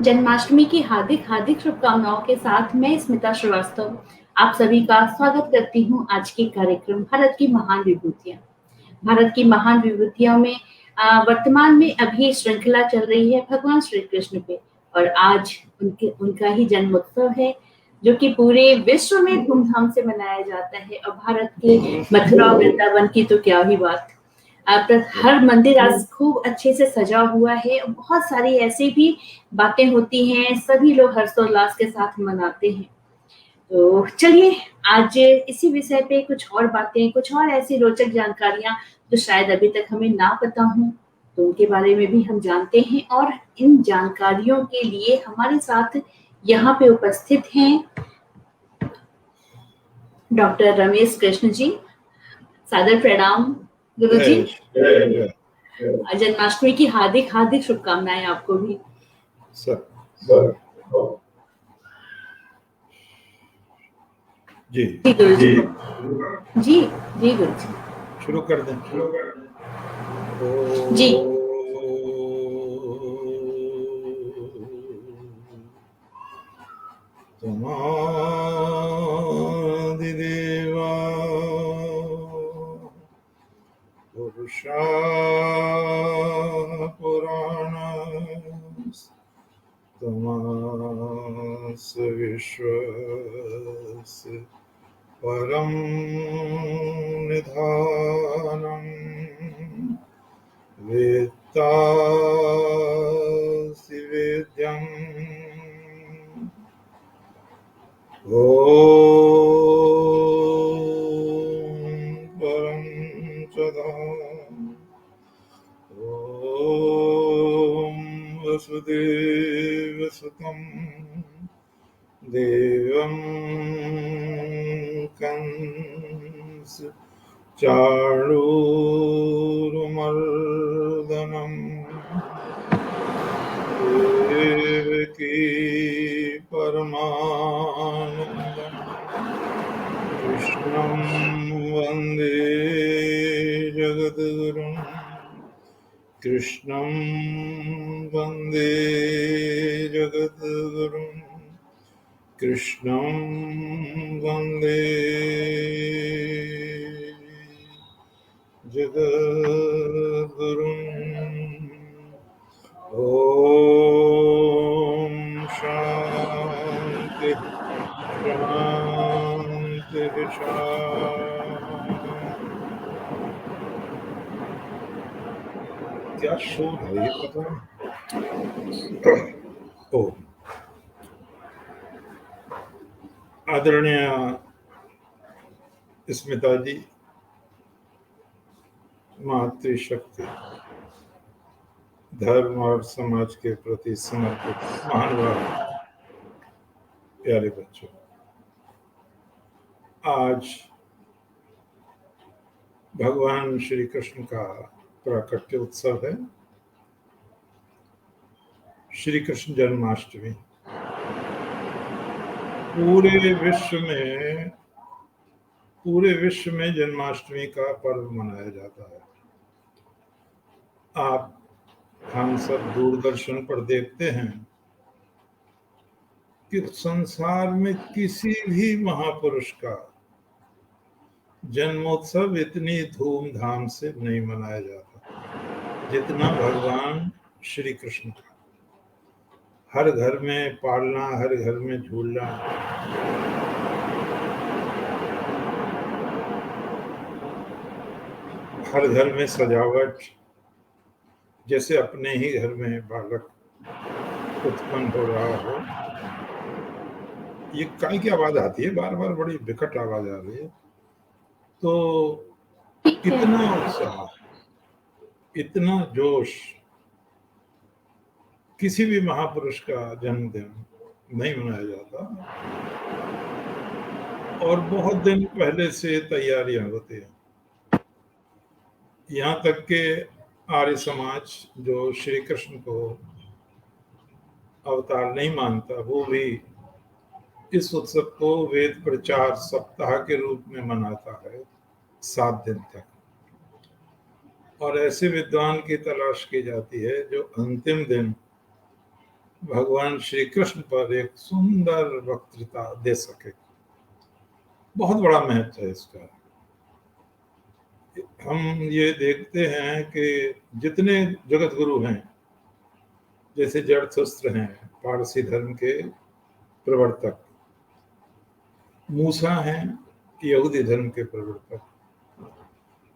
जन्माष्टमी की हार्दिक हार्दिक शुभकामनाओं के साथ मैं स्मिता श्रीवास्तव आप सभी का स्वागत करती हूँ आज के कार्यक्रम भारत की महान विभूतियाँ। भारत की महान विभूतियों में वर्तमान में अभी श्रृंखला चल रही है भगवान श्री कृष्ण पे और आज उनका ही जन्मोत्सव है जो कि पूरे विश्व में धूमधाम से मनाया जाता है और भारत के मथुरा वृंदावन की तो क्या ही बात। हर मंदिर आज खूब अच्छे से सजा हुआ है और बहुत सारी ऐसी भी बातें होती हैं, सभी लोग हर्षोल्लास के साथ मनाते हैं। तो चलिए आज इसी विषय पे कुछ और बातें, कुछ और ऐसी रोचक जानकारियां जो शायद अभी तक हमें ना पता हो, तो उनके बारे में भी हम जानते हैं और इन जानकारियों के लिए हमारे साथ यहाँ पे उपस्थित हैं डॉक्टर रमेश कृष्ण जी। सादर प्रणाम गुरु जी। जन्माष्टमी की हार्दिक हार्दिक शुभकामनाएं आपको भी। जी गुरु जी जी जी गुरु जी शुरू कर दें। जी तमादिदेवा पुरुषा पुराणस्तमास विश्वस्य परं निधानम् वेत्तासि वेद्यम् ॐ परं च धाम ॐ वसुदेवसुतं देवं कंस चाणूरमर्दनम् देवकी परमानन्दम् कृष्णं वन्दे जगद्गुरुं कृष्णं वन्दे जगद्गुरुं कृष्णं वन्दे जगद्गुरुम् ॐ शान्ति शान्ति शान्ति। क्या शोर है ये पता नहीं। ओ आदरणीय स्मिता जी, मातृशक्ति, धर्म और समाज के प्रति समर्पित महानुभाव, प्यारे बच्चों, आज भगवान श्री कृष्ण का प्राकट्य उत्सव है, श्री कृष्ण जन्माष्टमी। पूरे विश्व में जन्माष्टमी का पर्व मनाया जाता है। हम सब दूरदर्शन पर देखते हैं कि संसार में किसी भी महापुरुष का जन्मोत्सव इतनी धूमधाम से नहीं मनाया जाता जितना भगवान श्री कृष्ण का। हर घर में पालना, हर घर में झूलना, हर घर में सजावट, जैसे अपने ही घर में बालक उत्पन्न हो रहा हो। ये काय की आवाज आती है बार बार, बड़ी विकट आवाज आ रही है। तो इतना उत्साह, इतना जोश किसी भी महापुरुष का जन्मदिन नहीं मनाया जाता और बहुत दिन पहले से तैयारियां होती हैं। यहाँ तक के आर्य समाज जो श्री कृष्ण को अवतार नहीं मानता, वो भी इस उत्सव को वेद प्रचार सप्ताह के रूप में मनाता है 7 दिन तक। और ऐसे विद्वान की तलाश की जाती है जो अंतिम दिन भगवान श्री कृष्ण पर एक सुंदर वक्तृता दे सके। बहुत बड़ा महत्व है इसका। हम ये देखते हैं कि जितने जगत गुरु हैं, जैसे जरथुस्त्र हैं पारसी धर्म के प्रवर्तक, मूसा हैं यहूदी धर्म के प्रवर्तक,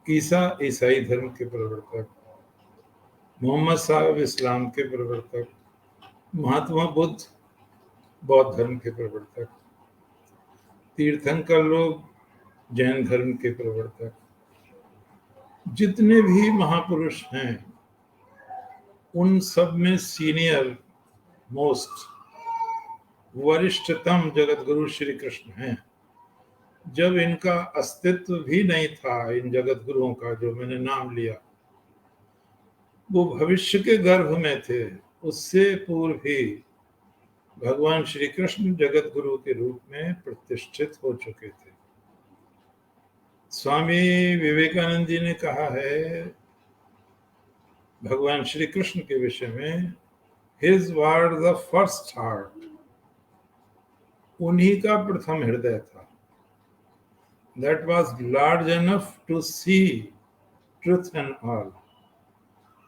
ईसा ईसाई धर्म के प्रवर्तक, मोहम्मद साहब इस्लाम के प्रवर्तक, महात्मा बुद्ध बौद्ध धर्म के प्रवर्तक, तीर्थंकर लोग जैन धर्म के प्रवर्तक, जितने भी महापुरुष हैं उन सब में सीनियर मोस्ट वरिष्ठतम जगत गुरु श्री कृष्ण हैं। जब इनका अस्तित्व भी नहीं था, इन जगत गुरुओं का जो मैंने नाम लिया, वो भविष्य के गर्भ में थे, उससे पूर्व ही भगवान श्री कृष्ण जगत गुरु के रूप में प्रतिष्ठित हो चुके थे। स्वामी विवेकानंद जी ने कहा है भगवान श्री कृष्ण के विषय में, his were the first heart, उन्हीं का प्रथम हृदय था, that was large enough to see truth and all,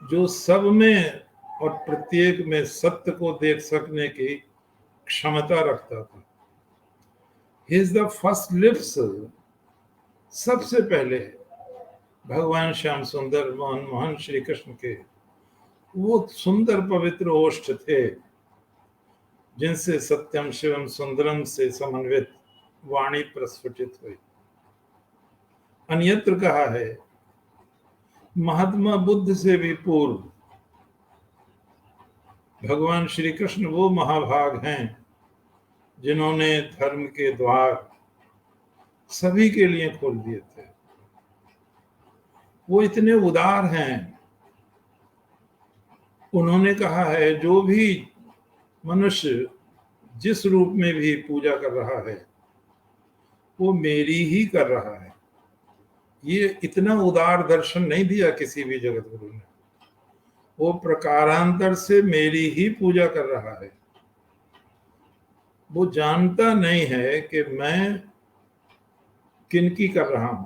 जो सब में और प्रत्येक में सत्य को देख सकने की क्षमता रखता था। हिज द फर्स्ट लिप्स, सबसे पहले भगवान श्याम सुंदर मोहन श्री कृष्ण के वो सुंदर पवित्र ओष्ठ थे जिनसे सत्यम शिवम सुंदरम से समन्वित वाणी प्रस्फुटित हुई। अन्यत्र कहा है महात्मा बुद्ध से भी पूर्व भगवान श्री कृष्ण वो महाभाग हैं जिन्होंने धर्म के द्वार सभी के लिए खोल दिए थे। वो इतने उदार हैं, उन्होंने कहा है जो भी मनुष्य जिस रूप में भी पूजा कर रहा है वो मेरी ही कर रहा है। ये इतना उदार दर्शन नहीं दिया किसी भी जगत गुरु ने, वो प्रकारांतर से मेरी ही पूजा कर रहा है। वो जानता नहीं है कि मैं किनकी कर रहा हूं,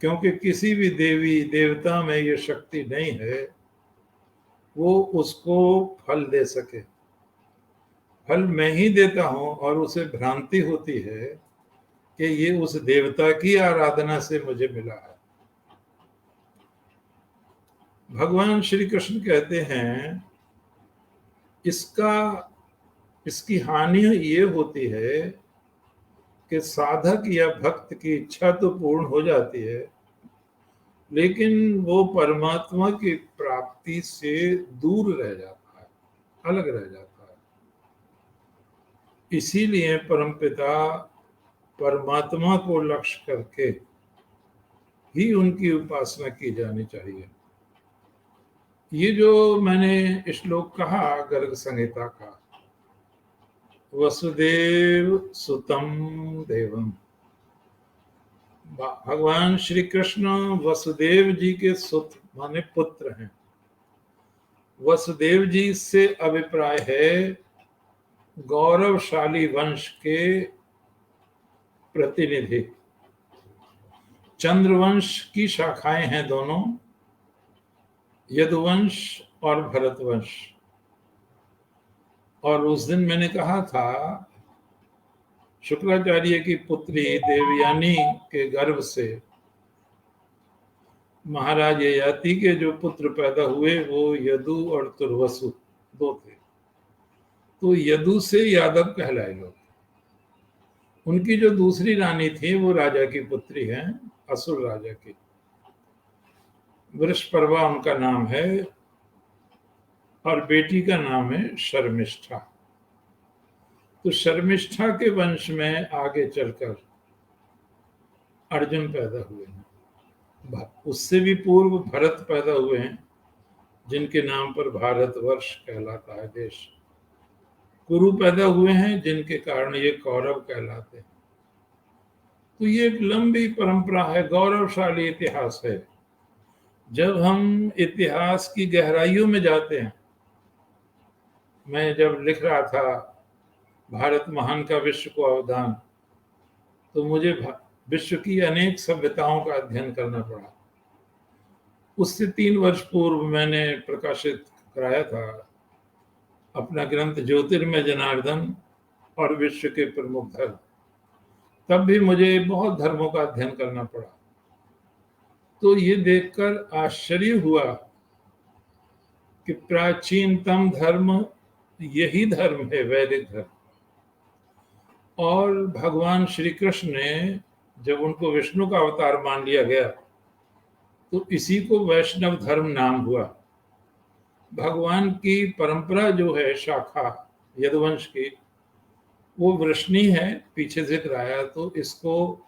क्योंकि किसी भी देवी देवता में ये शक्ति नहीं है वो उसको फल दे सके। फल मैं ही देता हूं और उसे भ्रांति होती है कि ये उस देवता की आराधना से मुझे मिला है। भगवान श्री कृष्ण कहते हैं इसकी हानि ये होती है कि साधक या भक्त की इच्छा तो पूर्ण हो जाती है, लेकिन वो परमात्मा की प्राप्ति से दूर रह जाता है, अलग रह जाता है। इसीलिए परमपिता परमात्मा को लक्ष्य करके ही उनकी उपासना की जानी चाहिए। ये जो मैंने श्लोक कहा गर्ग संहिता का, वसुदेव सुतम देवम, भगवान श्री कृष्ण वसुदेव जी के सुत माने पुत्र हैं। वसुदेव जी से अभिप्राय है गौरवशाली वंश के प्रतिनिधि। चंद्रवंश की शाखाएं हैं दोनों, यदुवंश और भरतवंश। और उस दिन मैंने कहा था शुक्राचार्य की पुत्री देवयानी के गर्भ से महाराज ययाति के जो पुत्र पैदा हुए वो यदु और तुर्वसु दो थे। तो यदु से यादव कहलाए लोग। उनकी जो दूसरी रानी थी वो राजा की पुत्री है, असुर राजा की, वृषपर्वा उनका नाम है, और बेटी का नाम है शर्मिष्ठा। तो शर्मिष्ठा के वंश में आगे चलकर अर्जुन पैदा हुए हैं। उससे भी पूर्व भरत पैदा हुए हैं जिनके नाम पर भारतवर्ष कहलाता है देश। कुरु पैदा हुए हैं जिनके कारण ये कौरव कहलाते हैं। तो ये एक लंबी परंपरा है, गौरवशाली इतिहास है। जब हम इतिहास की गहराइयों में जाते हैं, मैं जब लिख रहा था भारत महान का विश्व को अवदान, तो मुझे विश्व की अनेक सभ्यताओं का अध्ययन करना पड़ा। उससे 3 वर्ष पूर्व मैंने प्रकाशित कराया था अपना ग्रंथ ज्योतिर्मय जनार्दन और विश्व के प्रमुख धर्म। तब भी मुझे बहुत धर्मों का अध्ययन करना पड़ा। तो ये देखकर आश्चर्य हुआ कि प्राचीनतम धर्म यही धर्म है, वैदिक धर्म। और भगवान श्री कृष्ण ने जब उनको विष्णु का अवतार मान लिया गया, तो इसी को वैष्णव धर्म नाम हुआ। भगवान की परंपरा जो है, शाखा यदुवंश की, वो वृष्णि है, पीछे जिक्र आया। तो इसको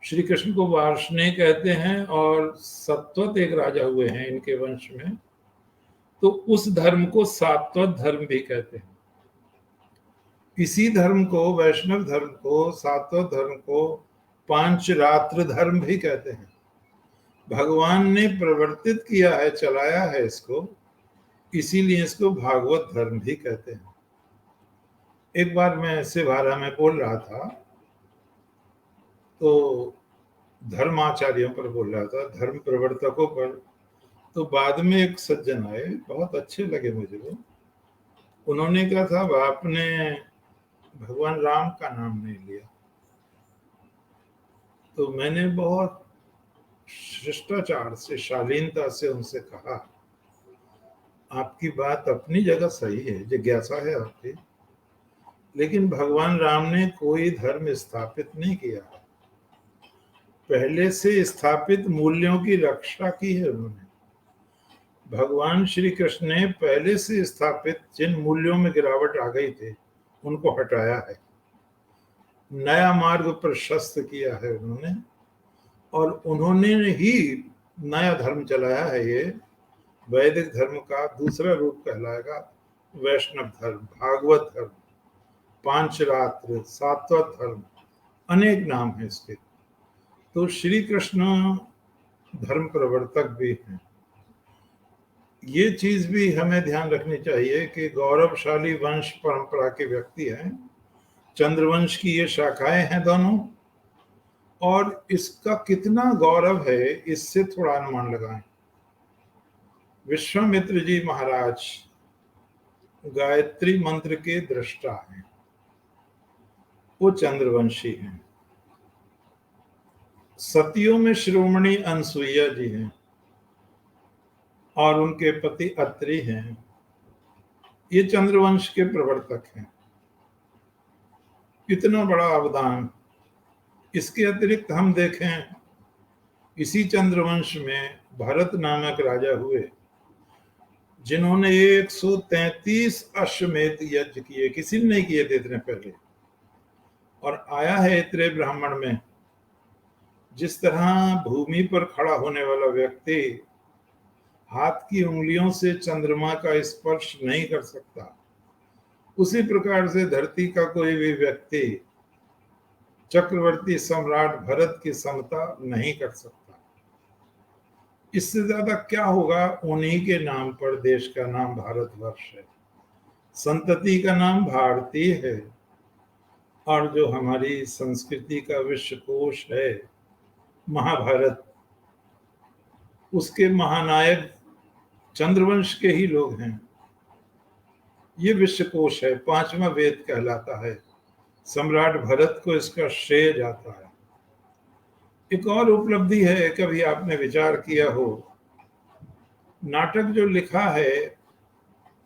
श्री कृष्ण को वार्ष्णेय कहते हैं, और सत्वत एक राजा हुए हैं इनके वंश में, तो उस धर्म को सात्वत धर्म भी कहते हैं। इसी धर्म को, वैष्णव धर्म को, सात्वत धर्म को पांचरात्र धर्म भी कहते हैं। भगवान ने प्रवर्तित किया है, चलाया है इसको, इसीलिए इसको भागवत धर्म भी कहते हैं। एक बार मैं सेवारा में बोल रहा था, तो धर्माचार्यों पर बोल रहा था, धर्म प्रवर्तकों पर। तो बाद में एक सज्जन आए, बहुत अच्छे लगे मुझे वो। उन्होंने कहा था, आपने भगवान राम का नाम नहीं लिया। तो मैंने बहुत शिष्टाचार से, शालीनता से उनसे कहा, आपकी बात अपनी जगह सही है, जिज्ञासा है आपकी, लेकिन भगवान राम ने कोई धर्म स्थापित नहीं किया। पहले से स्थापित मूल्यों की रक्षा की है उन्होंने। भगवान श्री कृष्ण ने पहले से स्थापित जिन मूल्यों में गिरावट आ गई थी, उनको हटाया है, नया मार्ग प्रशस्त किया है उन्होंने, और उन्होंने ही नया धर्म चलाया है। ये वैदिक धर्म का दूसरा रूप कहलाएगा वैष्णव धर्म, भागवत धर्म, पांचरात्र, सात्वत धर्म, अनेक नाम है इसके। तो श्री कृष्ण धर्म प्रवर्तक भी हैं। ये चीज भी हमें ध्यान रखनी चाहिए कि गौरवशाली वंश परंपरा के व्यक्ति हैं। चंद्रवंश की ये शाखाएं हैं दोनों, और इसका कितना गौरव है, इससे थोड़ा अनुमान लगाएं। विश्वामित्र जी महाराज गायत्री मंत्र के दृष्टा हैं, वो चंद्रवंशी हैं। सतियों में शिरोमणि अनसुईया जी हैं, और उनके पति अत्रि हैं, ये चंद्रवंश के प्रवर्तक हैं। इतना बड़ा अवदान। इसके अतिरिक्त हम देखें, इसी चंद्रवंश में भरत नामक राजा हुए, जिन्होंने 133 अश्वमेध यज्ञ किए, किसी ने नहीं किए थे इतने पहले। और आया है इतरे ब्राह्मण में, जिस तरह भूमि पर खड़ा होने वाला व्यक्ति हाथ की उंगलियों से चंद्रमा का स्पर्श नहीं कर सकता, उसी प्रकार से धरती का कोई भी व्यक्ति चक्रवर्ती सम्राट भरत की समता नहीं कर सकता। इससे ज्यादा क्या होगा, उन्हीं के नाम पर देश का नाम भारतवर्ष है, संतति का नाम भारतीय है, और जो हमारी संस्कृति का विश्वकोश है महाभारत, उसके महानायक चंद्रवंश के ही लोग हैं। ये विश्वकोश है, 5वां वेद कहलाता है। सम्राट भरत को इसका श्रेय जाता है। एक और उपलब्धि है, कभी आपने विचार किया हो, नाटक जो लिखा है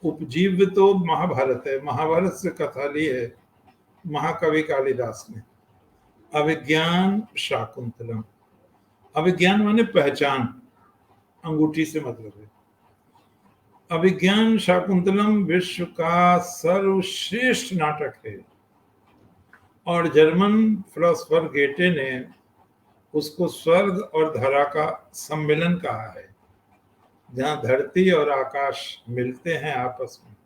उपजीव्य तो महाभारत है, महाभारत से कथा ली है महाकवि कालिदास ने। अभिज्ञान शाकुंतलम, अभिज्ञान माने पहचान, अंगूठी से मतलब है। अभिज्ञान शाकुंतलम विश्व का सर्वश्रेष्ठ नाटक है, और जर्मन फिलोसोफर गेटे ने उसको स्वर्ग और धरा का सम्मिलन कहा है, जहां धरती और आकाश मिलते हैं आपस में,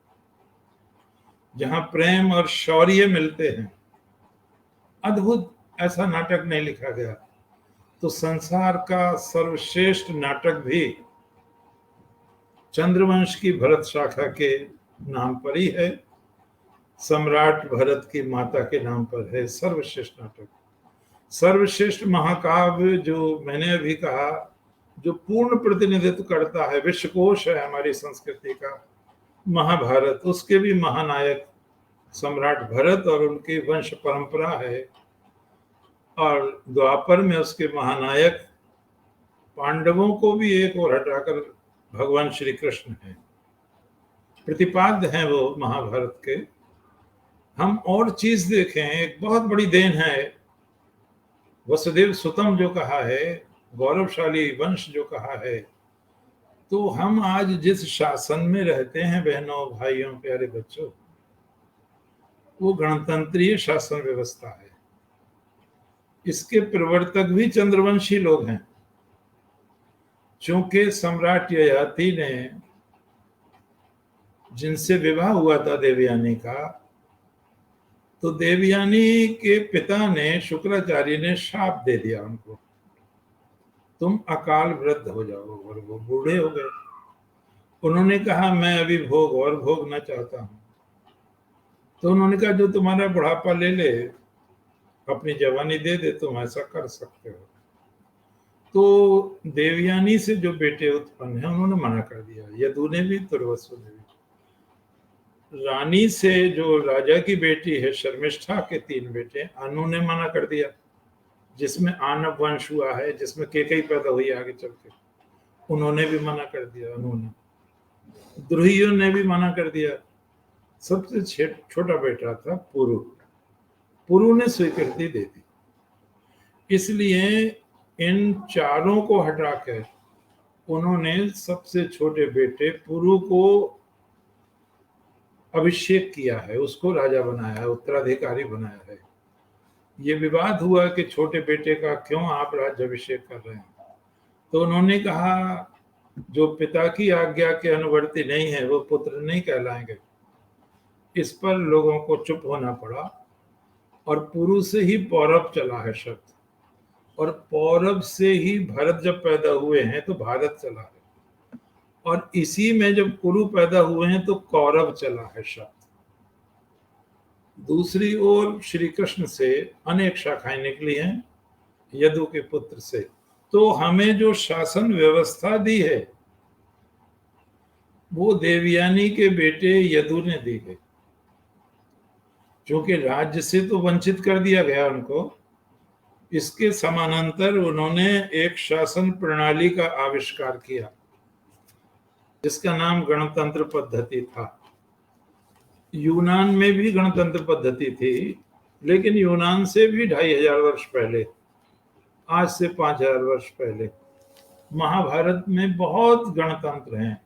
जहां प्रेम और शौर्य मिलते हैं। अद्भुत, ऐसा नाटक नहीं लिखा गया। तो संसार का सर्वश्रेष्ठ नाटक भी चंद्रवंश की भरत शाखा के नाम पर ही है, सम्राट भरत की माता के नाम पर है सर्वश्रेष्ठ नाटक। सर्वश्रेष्ठ महाकाव्य जो मैंने अभी कहा, जो पूर्ण प्रतिनिधित्व करता है, विश्वकोश है हमारी संस्कृति का, महाभारत, उसके भी महानायक सम्राट भरत और उनकी वंश परंपरा है। और द्वापर में उसके महानायक पांडवों को भी एक और हटाकर भगवान श्री कृष्ण है, प्रतिपाद्य हैं वो महाभारत के। हम और चीज देखें, एक बहुत बड़ी देन है वसुदेव सुतम जो कहा है, गौरवशाली वंश जो कहा है। तो हम आज जिस शासन में रहते हैं बहनों भाइयों प्यारे बच्चों, वो गणतंत्रीय शासन व्यवस्था है। इसके प्रवर्तक भी चंद्रवंशी लोग हैं। चूंकि सम्राट ययाति ने जिनसे विवाह हुआ था देवयानी का, तो देवयानी के पिता ने, शुक्राचार्य ने शाप दे दिया उनको, तुम अकाल वृद्ध हो जाओ, और वो बूढ़े हो गए। उन्होंने कहा मैं अभी भोग और भोगना चाहता हूं। तो उन्होंने कहा जो तुम्हारा बुढ़ापा ले ले, अपनी जवानी दे दे, तुम ऐसा कर सकते हो। तो देवयानी से जो बेटे उत्पन्न है उन्होंने मना कर दिया, यदु ने भी, तुर्वसु ने भी। रानी से जो राजा की बेटी है शर्मिष्ठा के 3 बेटे, अनु ने मना कर दिया, जिसमें आनव वंश हुआ है, जिसमें केकई पैदा हुई आगे चल के, उन्होंने भी मना कर दिया, अनु ने। द्रुहियों ने भी मना कर दिया। सबसे छोटा बेटा था पुरु, पुरु ने स्वीकृति दे दी। इसलिए इन चारों को हटाकर उन्होंने सबसे छोटे बेटे पुरु को अभिषेक किया है, उसको राजा बनाया है, उत्तराधिकारी बनाया है। ये विवाद हुआ कि छोटे बेटे का क्यों आप राज्याभिषेक कर रहे हैं। तो उन्होंने कहा जो पिता की आज्ञा के अनुवर्ती नहीं है वो पुत्र नहीं कहलाएंगे। इस पर लोगों को चुप होना पड़ा, और पुरु से ही पौरव चला है शब्द, और पौरव से ही भरत जब पैदा हुए हैं तो भारत चला है, और इसी में जब कुरु पैदा हुए हैं तो कौरव चला है शब्द। दूसरी ओर श्री कृष्ण से अनेक शाखाएं निकली हैं, यदु के पुत्र से। तो हमें जो शासन व्यवस्था दी है वो देवयानी के बेटे यदु ने दी है। क्योंकि राज्य से तो वंचित कर दिया गया उनको, इसके समानांतर उन्होंने एक शासन प्रणाली का आविष्कार किया जिसका नाम गणतंत्र पद्धति था। यूनान में भी गणतंत्र पद्धति थी, लेकिन यूनान से भी 2500 वर्ष पहले, आज से 5000 वर्ष पहले महाभारत में बहुत गणतंत्र हैं।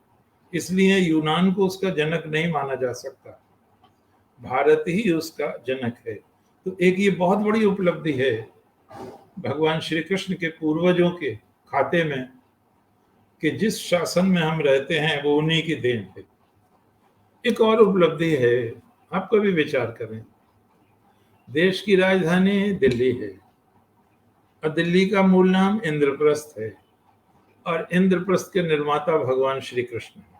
इसलिए यूनान को उसका जनक नहीं माना जा सकता, भारत ही उसका जनक है। तो एक ये बहुत बड़ी उपलब्धि है भगवान श्री कृष्ण के पूर्वजों के खाते में कि जिस शासन में हम रहते हैं वो उन्हीं की देन है। एक और उपलब्धि है, आप कभी विचार करें, देश की राजधानी दिल्ली है, और दिल्ली का मूल नाम इंद्रप्रस्थ है, और इंद्रप्रस्थ के निर्माता भगवान श्री कृष्ण है।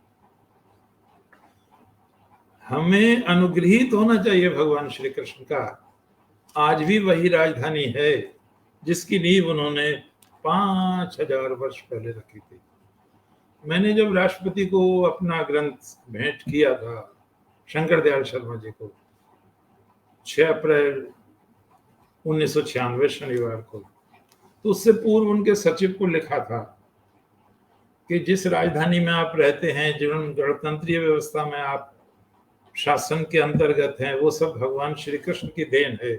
हमें अनुग्रहित होना चाहिए भगवान श्री कृष्ण का। आज भी वही राजधानी है जिसकी नींव उन्होंने 5000 वर्ष पहले रखी थी। मैंने जब राष्ट्रपति को अपना ग्रंथ भेंट किया था, शंकर दयाल शर्मा जी को, 6 अप्रैल 1996 शनिवार को, तो उससे पूर्व उनके सचिव को लिखा था कि जिस राजधानी में आप रहते हैं, जिन गणतंत्रीय व्यवस्था में आप शासन के अंतर्गत हैं, वो सब भगवान श्री कृष्ण की देन है।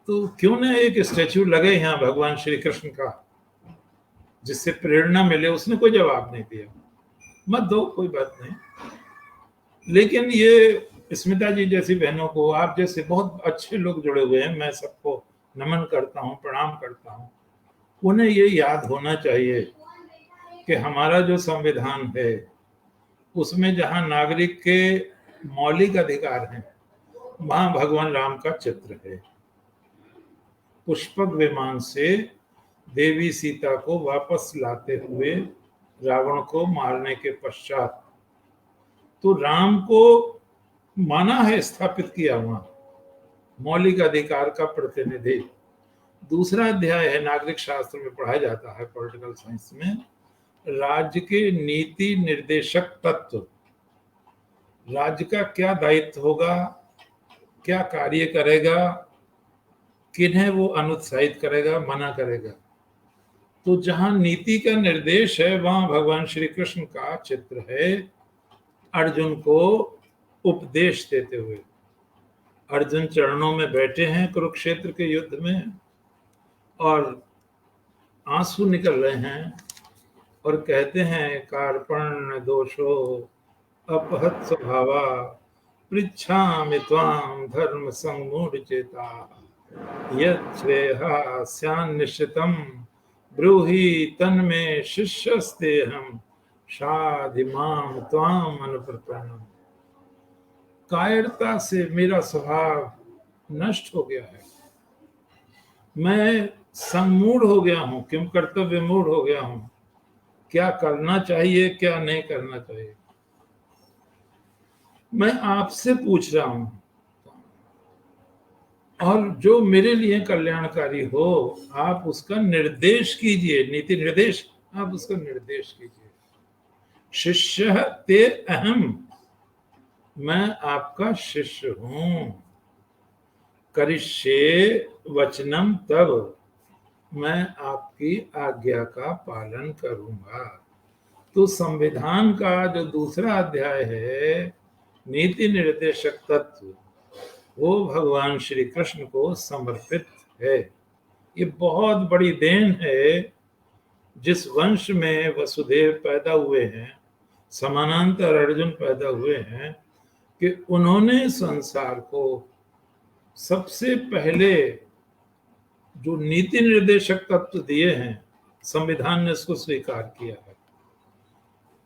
तो क्यों न एक स्टैच्यू लगे यहाँ भगवान श्री कृष्ण का, जिससे प्रेरणा मिले। उसने कोई जवाब नहीं दिया, मत दो, कोई बात नहीं। लेकिन ये स्मिता जी जैसी बहनों को, आप जैसे बहुत अच्छे लोग जुड़े हुए हैं, मैं सबको नमन करता हूँ, प्रणाम करता हूँ। उन्हें ये याद होना चाहिए कि हमारा जो संविधान है उसमें जहाँ नागरिक के मौलिक अधिकार हैं, वहां भगवान राम का चित्र है। पुष्पक विमान से देवी सीता को वापस लाते हुए रावण को मारने के पश्चात तो राम को माना है, स्थापित किया वहां मौलिक अधिकार का प्रतिनिधि। दूसरा अध्याय है, नागरिक शास्त्र में पढ़ाया जाता है, पॉलिटिकल साइंस में, राज्य के नीति निर्देशक तत्व। राज्य का क्या दायित्व होगा, क्या कार्य करेगा, किन्हें वो अनुत्साहित करेगा, मना करेगा। तो जहां नीति का निर्देश है वहां भगवान श्री कृष्ण का चित्र है, अर्जुन को उपदेश देते हुए। अर्जुन चरणों में बैठे हैं कुरुक्षेत्र के युद्ध में और आंसू निकल रहे हैं और कहते हैं, कार्पण्य दोषो अपहत स्वभावा पृच्छामि त्वां धर्म संमूढ़ चेता यत् श्रेयः स्यान्निश्चितं ब्रूहि तन्मे शिष्यस्तेहं शाधि मां त्वां अनुप्रपन्नम्। कायरता से मेरा स्वभाव नष्ट हो गया है, मैं सम्मूढ़ हो गया हूं, किम कर्तव्य मूढ़ हो गया हूं, क्या करना चाहिए क्या नहीं करना चाहिए, मैं आपसे पूछ रहा हूं, और जो मेरे लिए कल्याणकारी हो आप उसका निर्देश कीजिए, नीति निर्देश आप उसका निर्देश कीजिए। शिष्य ते अहम, मैं आपका शिष्य हूं। करिष्ये वचनम तब, मैं आपकी आज्ञा का पालन करूंगा। तो संविधान का जो दूसरा अध्याय है, नीति निर्देशक तत्व, वो भगवान श्री कृष्ण को समर्पित है। ये बहुत बड़ी देन है, जिस वंश में वसुदेव पैदा हुए हैं, समानांतर अर्जुन पैदा हुए हैं, कि उन्होंने संसार को सबसे पहले जो नीति निर्देशक तत्व दिए हैं, संविधान ने उसको स्वीकार किया है।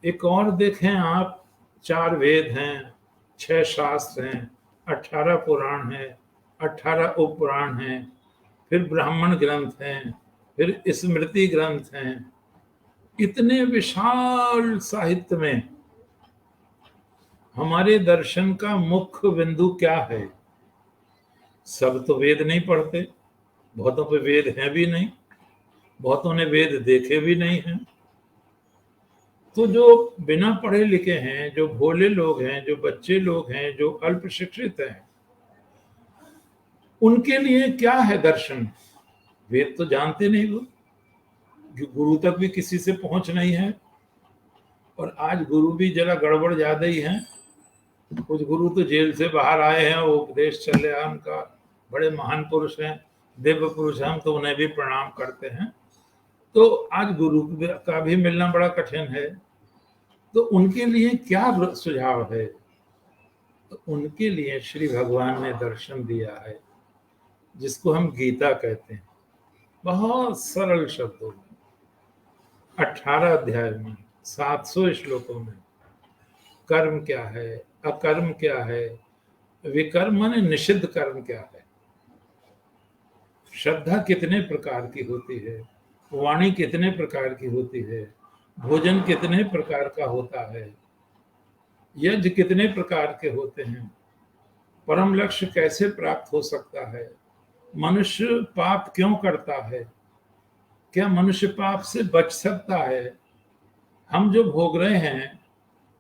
एक और देखें आप, 4 वेद हैं, 6 शास्त्र हैं, 18 पुराण हैं, 18 उपपुराण हैं, फिर ब्राह्मण ग्रंथ हैं, फिर स्मृति ग्रंथ हैं। इतने विशाल साहित्य में हमारे दर्शन का मुख्य बिंदु क्या है? सब तो वेद नहीं पढ़ते, बहुतों पे वेद हैं भी नहीं, बहुतों ने वेद देखे भी नहीं हैं। तो जो बिना पढ़े लिखे हैं, जो भोले लोग हैं, जो बच्चे लोग हैं, जो अल्प शिक्षित हैं, उनके लिए क्या है दर्शन? वेद तो जानते नहीं वो, गुरु तक भी किसी से पहुंच नहीं है। और आज गुरु भी जरा गड़बड़ ज्यादा ही है। कुछ गुरु तो जेल से बाहर आए हैं, वो उपदेश चल रहा है उनका, बड़े महान पुरुष हैं, दिव्य पुरुष हैं, हम तो उन्हें भी प्रणाम करते हैं। तो आज गुरु का भी मिलना बड़ा कठिन है। तो उनके लिए क्या सुझाव है? तो उनके लिए श्री भगवान ने दर्शन दिया है, जिसको हम गीता कहते हैं, बहुत सरल शब्दों में, 18 अध्याय में, 700 श्लोकों में। कर्म क्या है, अकर्म क्या है, विकर्म माने निषिद्ध कर्म क्या है, श्रद्धा कितने प्रकार की होती है, वाणी कितने प्रकार की होती है, भोजन कितने प्रकार का होता है, यज्ञ कितने प्रकार के होते हैं, परम लक्ष्य कैसे प्राप्त हो सकता है, मनुष्य पाप क्यों करता है, क्या मनुष्य पाप से बच सकता है, हम जो भोग रहे हैं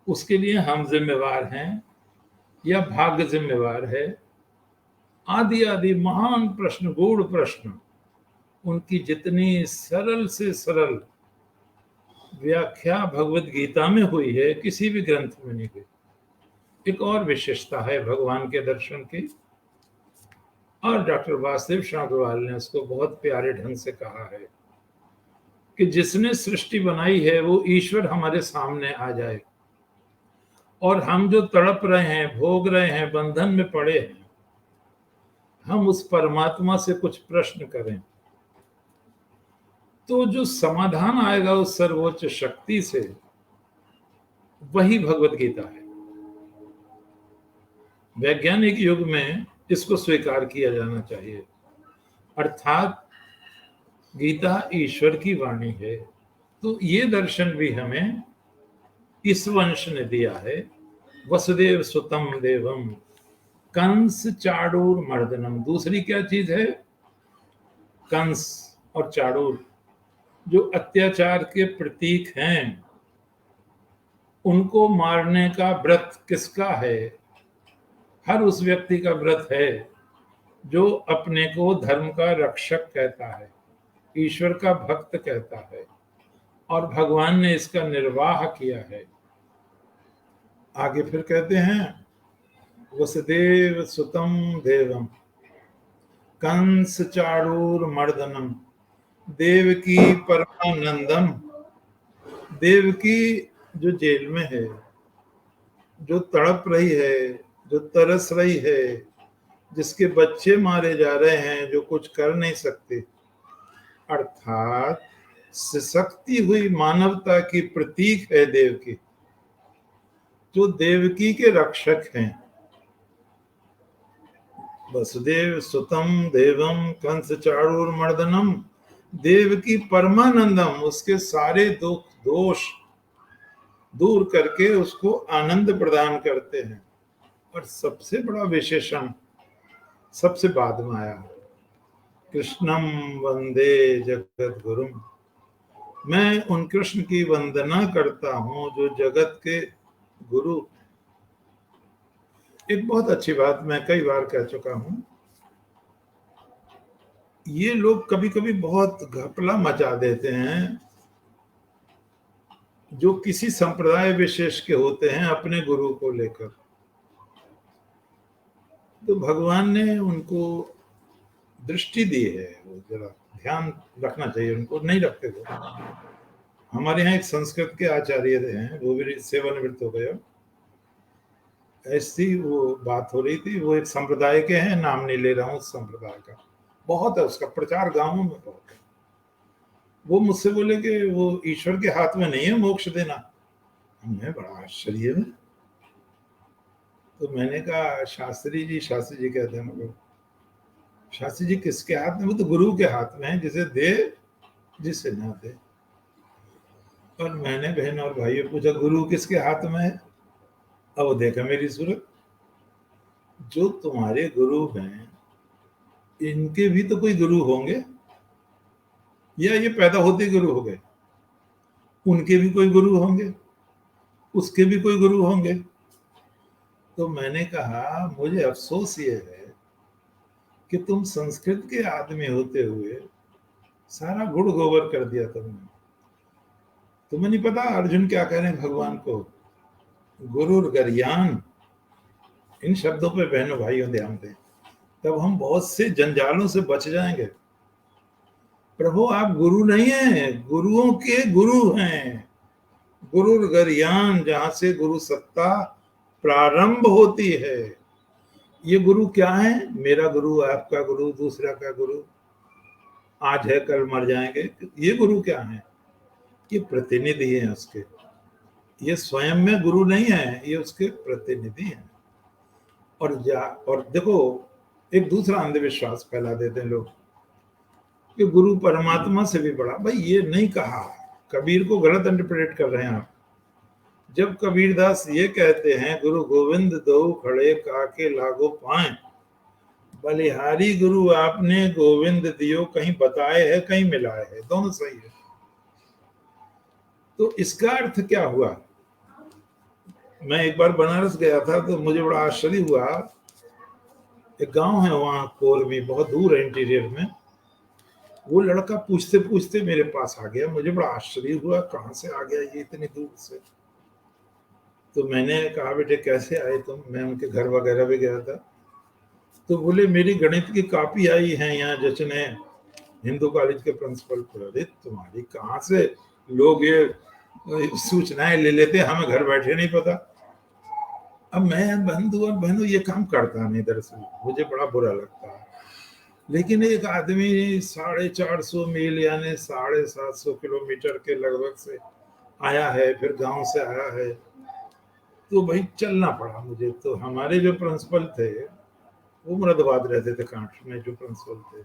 उसके लिए हम जिम्मेवार हैं या भाग्य जिम्मेवार है, आदि आदि महान प्रश्न, गूढ़ प्रश्न, उनकी जितनी सरल से सरल व्याख्या भगवत गीता में हुई है, किसी भी ग्रंथ में नहीं हुई। एक और विशेषता है भगवान के दर्शन की, और डॉक्टर वासुदेव शांतवाल ने उसको बहुत प्यारे ढंग से कहा है कि जिसने सृष्टि बनाई है वो ईश्वर हमारे सामने आ जाए, और हम जो तड़प रहे हैं, भोग रहे हैं, बंधन में पड़े हैं, हम उस परमात्मा से कुछ प्रश्न करें, तो जो समाधान आएगा उस सर्वोच्च शक्ति से, वही भगवत गीता है। वैज्ञानिक युग में इसको स्वीकार किया जाना चाहिए, अर्थात गीता ईश्वर की वाणी है। तो ये दर्शन भी हमें इस वंश ने दिया है, वसुदेव सुतम देवम कंस चाणूर मर्दनम। दूसरी क्या चीज है? कंस और चाणूर जो अत्याचार के प्रतीक हैं, उनको मारने का व्रत किसका है? हर उस व्यक्ति का व्रत है जो अपने को धर्म का रक्षक कहता है, ईश्वर का भक्त कहता है, और भगवान ने इसका निर्वाह किया है। आगे फिर कहते हैं वसुदेव सुतम देवम कंस चाणूर मर्दनम देवकी परमानंदम। देवकी जो जेल में है, जो तड़प रही है, जो तरस रही है, जिसके बच्चे मारे जा रहे हैं, जो कुछ कर नहीं सकते, अर्थात सशक्ति हुई मानवता की प्रतीक है देवकी, जो देवकी के रक्षक हैं। वसुदेव सुतम देवम कंस चाणूर मर्दनम देवकी परमानंदम, उसके सारे दुख दोष दूर करके उसको आनंद प्रदान करते हैं। और सबसे बड़ा विशेषण सबसे बाद में आया, कृष्णम वंदे जगत गुरुम। मैं उन कृष्ण की वंदना करता हूं जो जगत के गुरु। एक बहुत अच्छी बात मैं कई बार कह चुका हूं, ये लोग कभी कभी बहुत घपला मचा देते हैं जो किसी संप्रदाय विशेष के होते हैं अपने गुरु को लेकर। तो भगवान ने उनको दृष्टि दी है, वो जरा ध्यान रखना चाहिए, उनको नहीं रखते वो। हमारे यहाँ एक संस्कृत के आचार्य हैं, वो भी सेवानिवृत्त हो गए। ऐसी वो बात हो रही थी, वो एक संप्रदाय के हैं, नाम नहीं ले रहा हूँ उस संप्रदाय का, बहुत है उसका प्रचार गांवों में बहुत है। वो मुझसे बोले कि वो ईश्वर के हाथ में नहीं है मोक्ष देना। हमें बड़ा आश्चर्य है। तो मैंने कहा शास्त्री जी कहते हैं मतलब, शास्त्री जी किसके हाथ में? वो तो गुरु के हाथ में है, जिसे दे जिसे ना दे। और मैंने बहन और भाइयों पूछा गुरु किसके हाथ में है? अब वो देखा मेरी सूरत, जो तुम्हारे गुरु हैं इनके भी तो कोई गुरु होंगे, या ये पैदा होते गुरु हो गए? उनके भी कोई गुरु होंगे, उसके भी कोई गुरु होंगे। तो मैंने कहा मुझे अफसोस ये है कि तुम संस्कृत के आदमी होते हुए सारा गुड़ गोबर कर दिया तुमने। तुम्हें नहीं पता अर्जुन क्या कह रहे हैं भगवान को? गुरुर गर्यान। इन शब्दों पे बहनों भाइयों ध्यान दें, तब हम बहुत से जंजालों से बच जाएंगे। प्रभु आप गुरु नहीं हैं, गुरुओं के गुरु हैं। गुरुर गर्यान, जहां से गुरु सत्ता प्रारंभ होती है। ये गुरु क्या है? मेरा गुरु, आपका गुरु, दूसरा का गुरु, आज है कल मर जाएंगे। ये गुरु क्या है? ये प्रतिनिधि हैं उसके। ये स्वयं में गुरु नहीं है, ये उसके प्रतिनिधि हैं। और देखो, एक दूसरा अंधविश्वास फैला देते हैं लोग कि गुरु परमात्मा से भी बड़ा। भाई ये नहीं कहा, कबीर को गलत इंटरप्रेट कर रहे हैं आप। जब कबीरदास ये कहते हैं गुरु गोविंद दो खड़े काके लागो पाए, बलिहारी गुरु आपने गोविंद दियो, कहीं बताए है कहीं मिलाए है, दोनों सही है। तो इसका अर्थ क्या हुआ? मैं एक बार बनारस गया था तो मुझे बड़ा आश्चर्य हुआ। एक गांव है वहां कोरबी, बहुत दूर है इंटीरियर में। वो लड़का पूछते पूछते मेरे पास आ गया, मुझे बड़ा आश्चर्य हुआ कहाँ से आ गया ये इतनी दूर से। तो मैंने कहा बेटे कैसे आए तुम? मैं उनके घर वगैरह भी गया था। तो बोले मेरी गणित की कॉपी आई है यहाँ जचने हिंदू कॉलेज के प्रिंसिपल पर। अरे तुम्हारी कहाँ से लोग ये सूचनाएं ले लेते, हमें घर बैठे नहीं पता। अब मैं बंधु और बहनों ये काम करता नहीं, दरअसल मुझे बड़ा बुरा लगता है। लेकिन एक आदमी 450 मील यानी 750 किलोमीटर के लगभग से आया है, फिर गांव से आया है, तो भाई चलना पड़ा मुझे। तो हमारे जो प्रिंसिपल थे वो मुरादाबाद रहते थे, कांठ में जो प्रिंसिपल थे,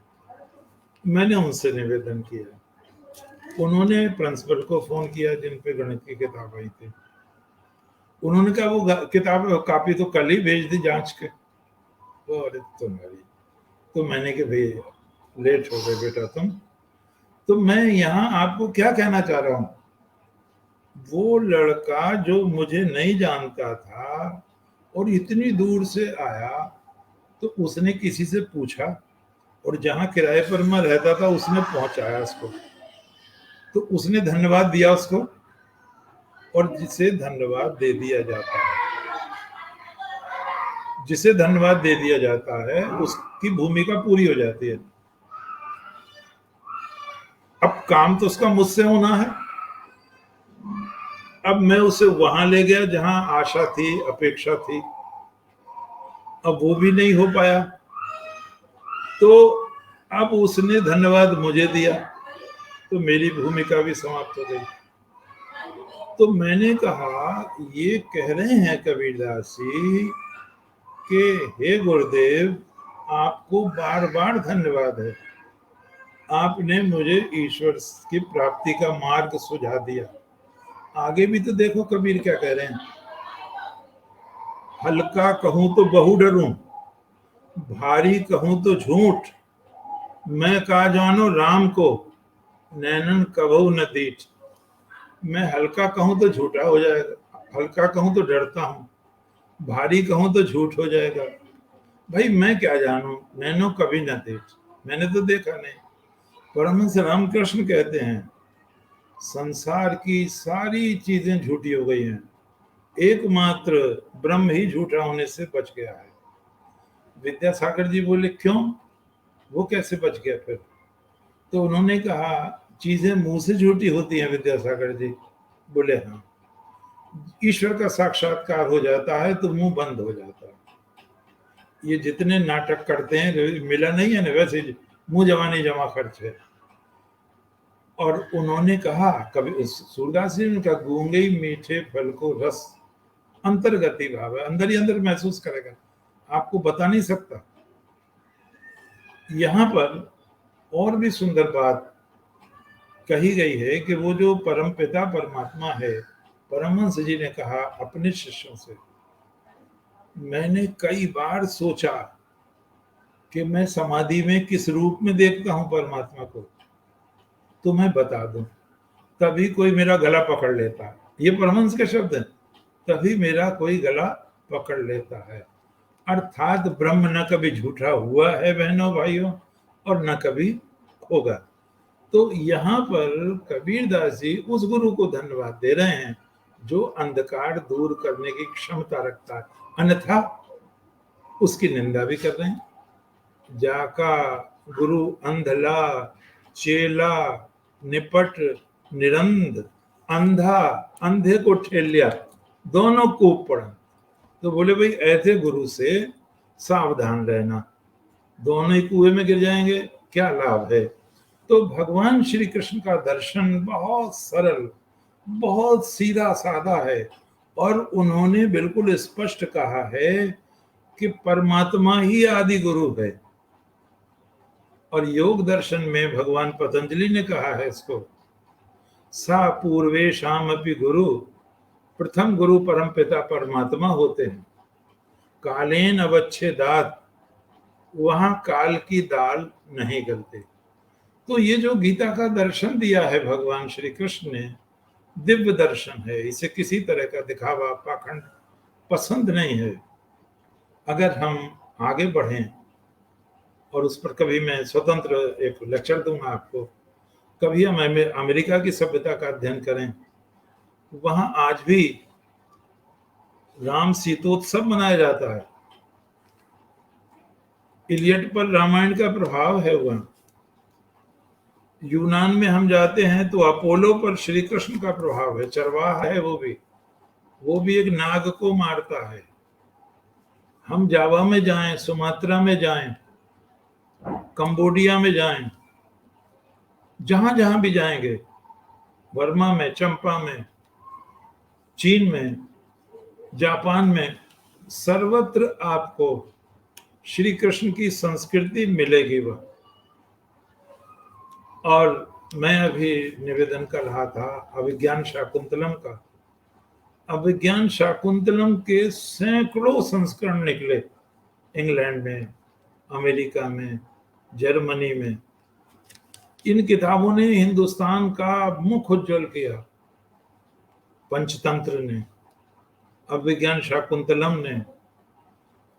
मैंने उनसे निवेदन किया। उन्होंने प्रिंसिपल को फोन किया जिन पे गणित की किताब आई थी। उन्होंने कहा वो किताब कॉपी तो कल ही भेज दी जांच के। वो अरे तुम्हारी, तो मैंने कहा भाई लेट हो गए बेटा तुम। तो मैं यहाँ आपको क्या कहना चाह रहा हूँ, वो लड़का जो मुझे नहीं जानता था और इतनी दूर से आया, तो उसने किसी से पूछा और जहां किराए पर मैं रहता था उसने पहुंचाया उसको, तो उसने धन्यवाद दिया उसको। और जिसे धन्यवाद दे दिया जाता है, जिसे धन्यवाद दे दिया जाता है उसकी भूमिका पूरी हो जाती है। अब काम तो उसका मुझसे होना है। अब मैं उसे वहां ले गया जहां आशा थी, अपेक्षा थी, अब वो भी नहीं हो पाया, तो अब उसने धन्यवाद मुझे दिया, तो मेरी भूमिका भी समाप्त हो गई। तो मैंने कहा ये कह रहे हैं कबीरदास जी कि हे गुरुदेव, आपको बार बार धन्यवाद है, आपने मुझे ईश्वर की प्राप्ति का मार्ग सुझा दिया। आगे भी तो देखो कबीर क्या कह रहे हैं, हल्का कहूं तो बहु डरूं, भारी कहूं तो झूठ, मैं का जानो राम को, नैनन कबहू न दीठ। मैं हल्का कहूं तो झूठा हो जाएगा, हल्का कहूं तो डरता हूं, भारी कहूं तो झूठ हो जाएगा। भाई मैं क्या जानूं, नैनो कभी न देख, मैंने तो देखा नहीं। परमहंस रामकृष्ण कहते हैं संसार की सारी चीजें झूठी हो गई हैं, एकमात्र ब्रह्म ही झूठा होने से बच गया है। विद्यासागर जी बोले क्यों, वो कैसे बच गया फिर? तो उन्होंने कहा चीजें मुंह से झूठी होती हैं विद्यासागर जी। बोले हाँ, ईश्वर का साक्षात्कार हो जाता है तो मुंह बंद हो जाता है। ये जितने नाटक करते हैं, मिला नहीं है ना, वैसे मुंह जवानी जमा खर्च है। और उन्होंने कहा, कभी सूरदास जी ने कहा, गूंगे मीठे फल को रस अंतर्गति भाव है, अंदर ही अंदर महसूस करेगा, आपको बता नहीं सकता। यहाँ पर और भी सुंदर बात कही गई है कि वो जो परम पिता परमात्मा है, परमहंस जी ने कहा अपने शिष्यों से, मैंने कई बार सोचा कि मैं समाधि में किस रूप में देखता हूं परमात्मा को, तो मैं बता दूं, तभी कोई मेरा गला पकड़ लेता है। ये परमहंस के शब्द हैं, तभी मेरा कोई गला पकड़ लेता है। अर्थात ब्रह्म न कभी झूठा हुआ है बहनों भाइयों, और न कभी होगा। तो यहाँ पर कबीरदास जी उस गुरु को धन्यवाद दे रहे हैं जो अंधकार दूर करने की क्षमता रखता है, अन्यथा उसकी निंदा भी कर रहे हैं। जाका गुरु अंधला, चेला निपट निरंद, अंधा अंधे को ठेल लिया, दोनों कूप पड़ा। तो बोले भाई ऐसे गुरु से सावधान रहना, दोनों ही कुएं में गिर जाएंगे, क्या लाभ है। तो भगवान श्री कृष्ण का दर्शन बहुत सरल, बहुत सीधा साधा है, और उन्होंने बिल्कुल स्पष्ट कहा है कि परमात्मा ही आदि गुरु है। और योग दर्शन में भगवान पतंजलि ने कहा है इसको, सा पूर्वेशाम अपि गुरु, प्रथम गुरु परम पिता परमात्मा होते हैं, कालेन अवच्छेदात, वहां काल की दाल नहीं गलते। तो ये जो गीता का दर्शन दिया है भगवान श्री कृष्ण ने, दिव्य दर्शन है, इसे किसी तरह का दिखावा पाखंड पसंद नहीं है। अगर हम आगे बढ़ें, और उस पर कभी मैं स्वतंत्र एक लेक्चर दूंगा आपको, कभी हम अमेरिका की सभ्यता का अध्ययन करें, वहां आज भी राम सीतोत्सव मनाया जाता है। इलियट पर रामायण का प्रभाव है वहां। यूनान में हम जाते हैं तो अपोलो पर श्री कृष्ण का प्रभाव है, चरवाहा है वो भी एक नाग को मारता है। हम जावा में जाएं, सुमात्रा में जाएं, कंबोडिया में जाएं, जहां जहां भी जाएंगे, बर्मा में, चंपा में, चीन में, जापान में, सर्वत्र आपको श्री कृष्ण की संस्कृति मिलेगी वह। और मैं अभी निवेदन कर रहा था अभिज्ञान शाकुंतलम का, अभिज्ञान शाकुंतलम के सैकड़ों संस्करण निकले, इंग्लैंड में, अमेरिका में, जर्मनी में। इन किताबों ने हिंदुस्तान का मुख उज्जवल किया। पंचतंत्र ने, अभिज्ञान शाकुंतलम ने,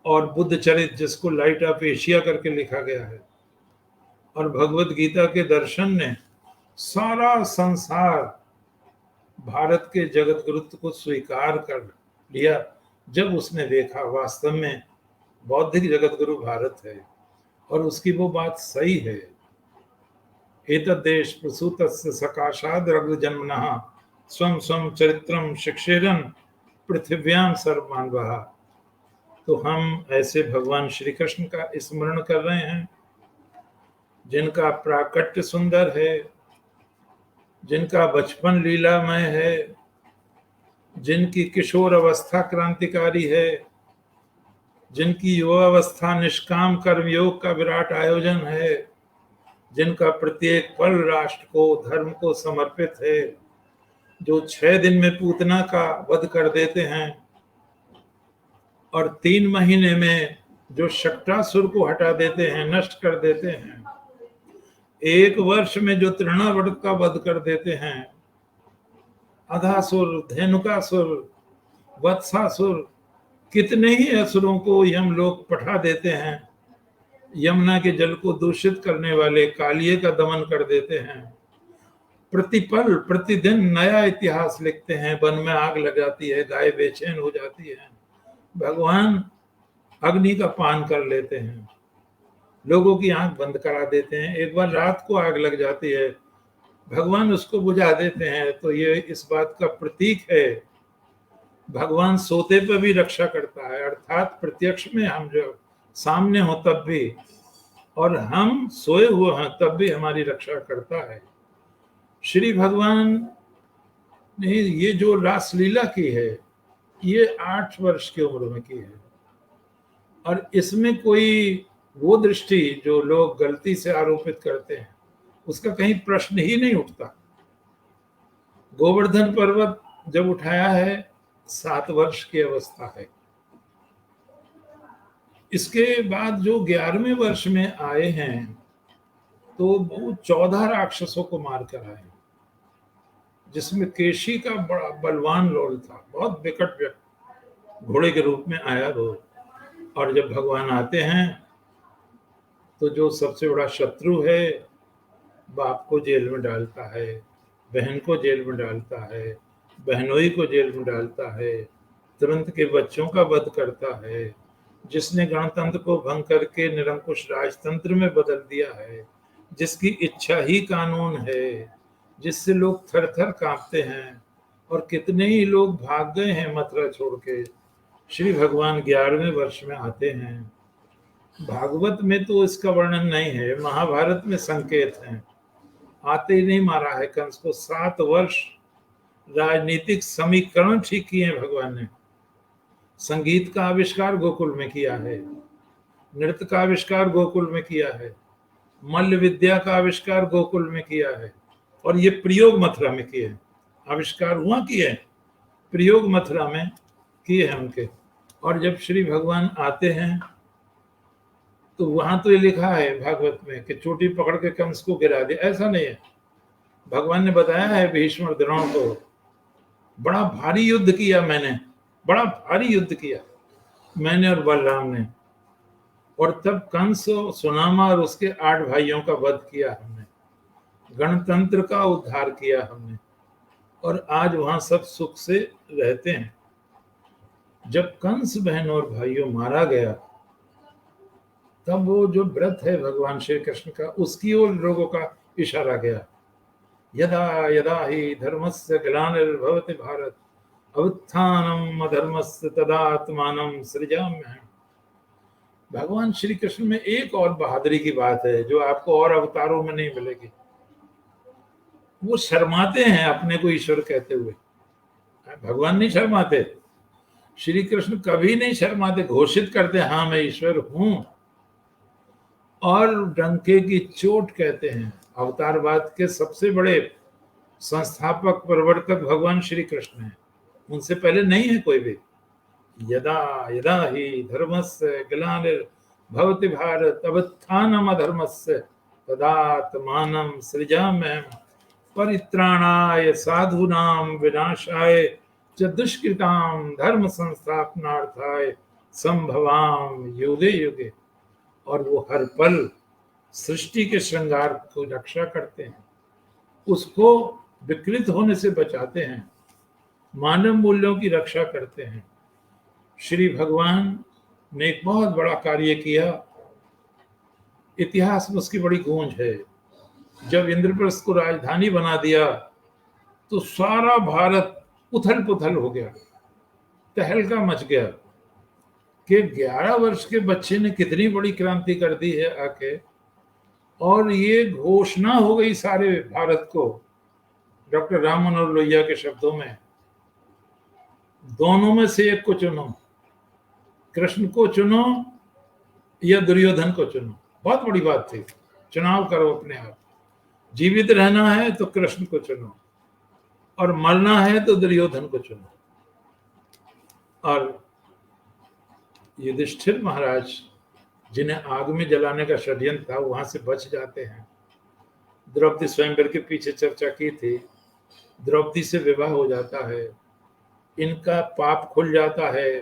और बुद्ध चरित जिसको लाइट ऑफ एशिया करके लिखा गया है, और भगवत गीता के दर्शन ने सारा संसार भारत के जगत गुरुत्व को स्वीकार कर लिया जब उसने देखा वास्तव में बौद्धिक जगत गुरु भारत है और उसकी वो बात सही है। एतद्देश प्रसूतस्य सकाशाद रग्र जन्मनः स्वं स्वं चरित्रम शिक्षेरन पृथिव्याम सर्वमानवः। तो हम ऐसे भगवान श्री कृष्ण का स्मरण कर रहे हैं जिनका प्राकट्य सुंदर है, जिनका बचपन लीलामय है, जिनकी किशोर अवस्था क्रांतिकारी है, जिनकी युवावस्था निष्काम कर्मयोग का विराट आयोजन है, जिनका प्रत्येक पल राष्ट्र को, धर्म को समर्पित है, जो 6 दिन में पूतना का वध कर देते हैं और 3 महीने में जो शक्टासुर को हटा देते हैं, नष्ट कर देते हैं, 1 वर्ष में जो तृणावर्त का वध कर देते हैं, अधासुर, धेनुकासुर, वत्सासुर, कितने ही असुरों को यम लोग पठा देते हैं, यमुना के जल को दूषित करने वाले कालिए का दमन कर देते हैं, प्रतिपल प्रतिदिन नया इतिहास लिखते हैं। वन में आग लग जाती है, गाय बेचैन हो जाती है, भगवान अग्नि का पान कर लेते हैं, लोगों की आंख बंद करा देते हैं। एक बार रात को आग लग जाती है, भगवान उसको बुझा देते हैं। तो ये इस बात का प्रतीक है भगवान सोते पे भी रक्षा करता है, अर्थात प्रत्यक्ष में हम जो सामने हो तब भी, और हम सोए हुए हैं तब भी हमारी रक्षा करता है। श्री भगवान ने ये जो रासलीला की है ये 8 वर्ष की उम्र में की है, और इसमें कोई वो दृष्टि जो लोग गलती से आरोपित करते हैं उसका कहीं प्रश्न ही नहीं उठता। गोवर्धन पर्वत जब उठाया है 7 वर्ष की अवस्था है। इसके बाद जो 11वें वर्ष में आए हैं तो वो 14 राक्षसों को मार कर आए, जिसमें केशी का बड़ा बलवान रोल था, बहुत विकट व्यक्ति, घोड़े के रूप में आया वो। और जब भगवान आते हैं तो जो सबसे बड़ा शत्रु है, बाप को जेल में डालता है, बहन को जेल में डालता है, बहनोई को जेल में डालता है, तुरंत के बच्चों का वध करता है, जिसने गणतंत्र को भंग करके निरंकुश राजतंत्र में बदल दिया है, जिसकी इच्छा ही कानून है, जिससे लोग थर थर कांपते हैं, और कितने ही लोग भाग गए हैं मथुरा छोड़ के। श्री भगवान 11वें वर्ष में आते हैं। भागवत में तो इसका वर्णन नहीं है, महाभारत में संकेत हैं। आते ही नहीं मारा है कंस को, 7 वर्ष राजनीतिक समीकरण ठीक किए हैं भगवान ने। संगीत का आविष्कार गोकुल में किया है, नृत्य का आविष्कार गोकुल में किया है, मल्ल विद्या का आविष्कार गोकुल में किया है, और ये प्रयोग मथुरा में किए हैं। आविष्कार हुआ किए, प्रयोग मथुरा में किए हैं उनके। और जब श्री भगवान आते हैं तो वहां तो ये लिखा है भागवत में कि चोटी पकड़ के कंस को गिरा दे, ऐसा नहीं है। भगवान ने बताया है भीष्म द्रोण को, बड़ा भारी युद्ध किया मैंने, बड़ा भारी युद्ध किया मैंने और बलराम ने, और तब कंस, सुनामा और उसके 8 भाइयों का वध किया हमने, गणतंत्र का उद्धार किया हमने, और आज वहां सब सुख से रहते हैं। जब कंस बहन और भाइयों मारा गया तब वो जो व्रत है भगवान श्री कृष्ण का, उसकी ओर लोगों का इशारा गया। यदा यदा ही धर्मस्य ग्लानिर्भवति भारत अवुत्थानम अधर्मस्य तदात्मानं सृजाम्यहम्। भगवान श्री कृष्ण में एक और बहादुरी की बात है जो आपको और अवतारों में नहीं मिलेगी। वो शर्माते हैं अपने को ईश्वर कहते हुए, भगवान नहीं शर्माते, श्री कृष्ण कभी नहीं शर्माते, घोषित करते हाँ मैं ईश्वर हूं, और डंके की चोट कहते हैं। अवतारवाद के सबसे बड़े संस्थापक प्रवर्तक भगवान श्री कृष्ण हैं। उनसे पहले नहीं है कोई भी। यदा यदा हि धर्मस्य ग्लानिर्भवति भारत अभ्युत्थानम् अधर्मस्य तदात्मानं सृजाम्यहम् परित्राणाय साधूनां विनाशाय च दुष्कृतां धर्म संस्थापनार्थाय संभवाम युगे युगे। और वो हर पल सृष्टि के श्रृंगार को रक्षा करते हैं, उसको विकृत होने से बचाते हैं, मानव मूल्यों की रक्षा करते हैं। श्री भगवान ने एक बहुत बड़ा कार्य किया, इतिहास में उसकी बड़ी गूंज है। जब इंद्रप्रस्थ को राजधानी बना दिया तो सारा भारत उथल पुथल हो गया, तहलका मच गया कि 11 वर्ष के बच्चे ने कितनी बड़ी क्रांति कर दी है आके। और ये घोषणा हो गई सारे भारत को, डॉक्टर राम मनोहर लोहिया के शब्दों में, दोनों में से एक को चुनो, कृष्ण को चुनो या दुर्योधन को चुनो। बहुत बड़ी बात थी, चुनाव करो अपने आप। जीवित रहना है तो कृष्ण को चुनो और मरना है तो दुर्योधन को चुनो। और युधिष्ठिर महाराज जिन्हें आग में जलाने का षड्यंत्र था, वहां से बच जाते हैं। द्रौपदी स्वयंवर के पीछे चर्चा की थी, द्रौपदी से विवाह हो जाता है, इनका पाप खुल जाता है,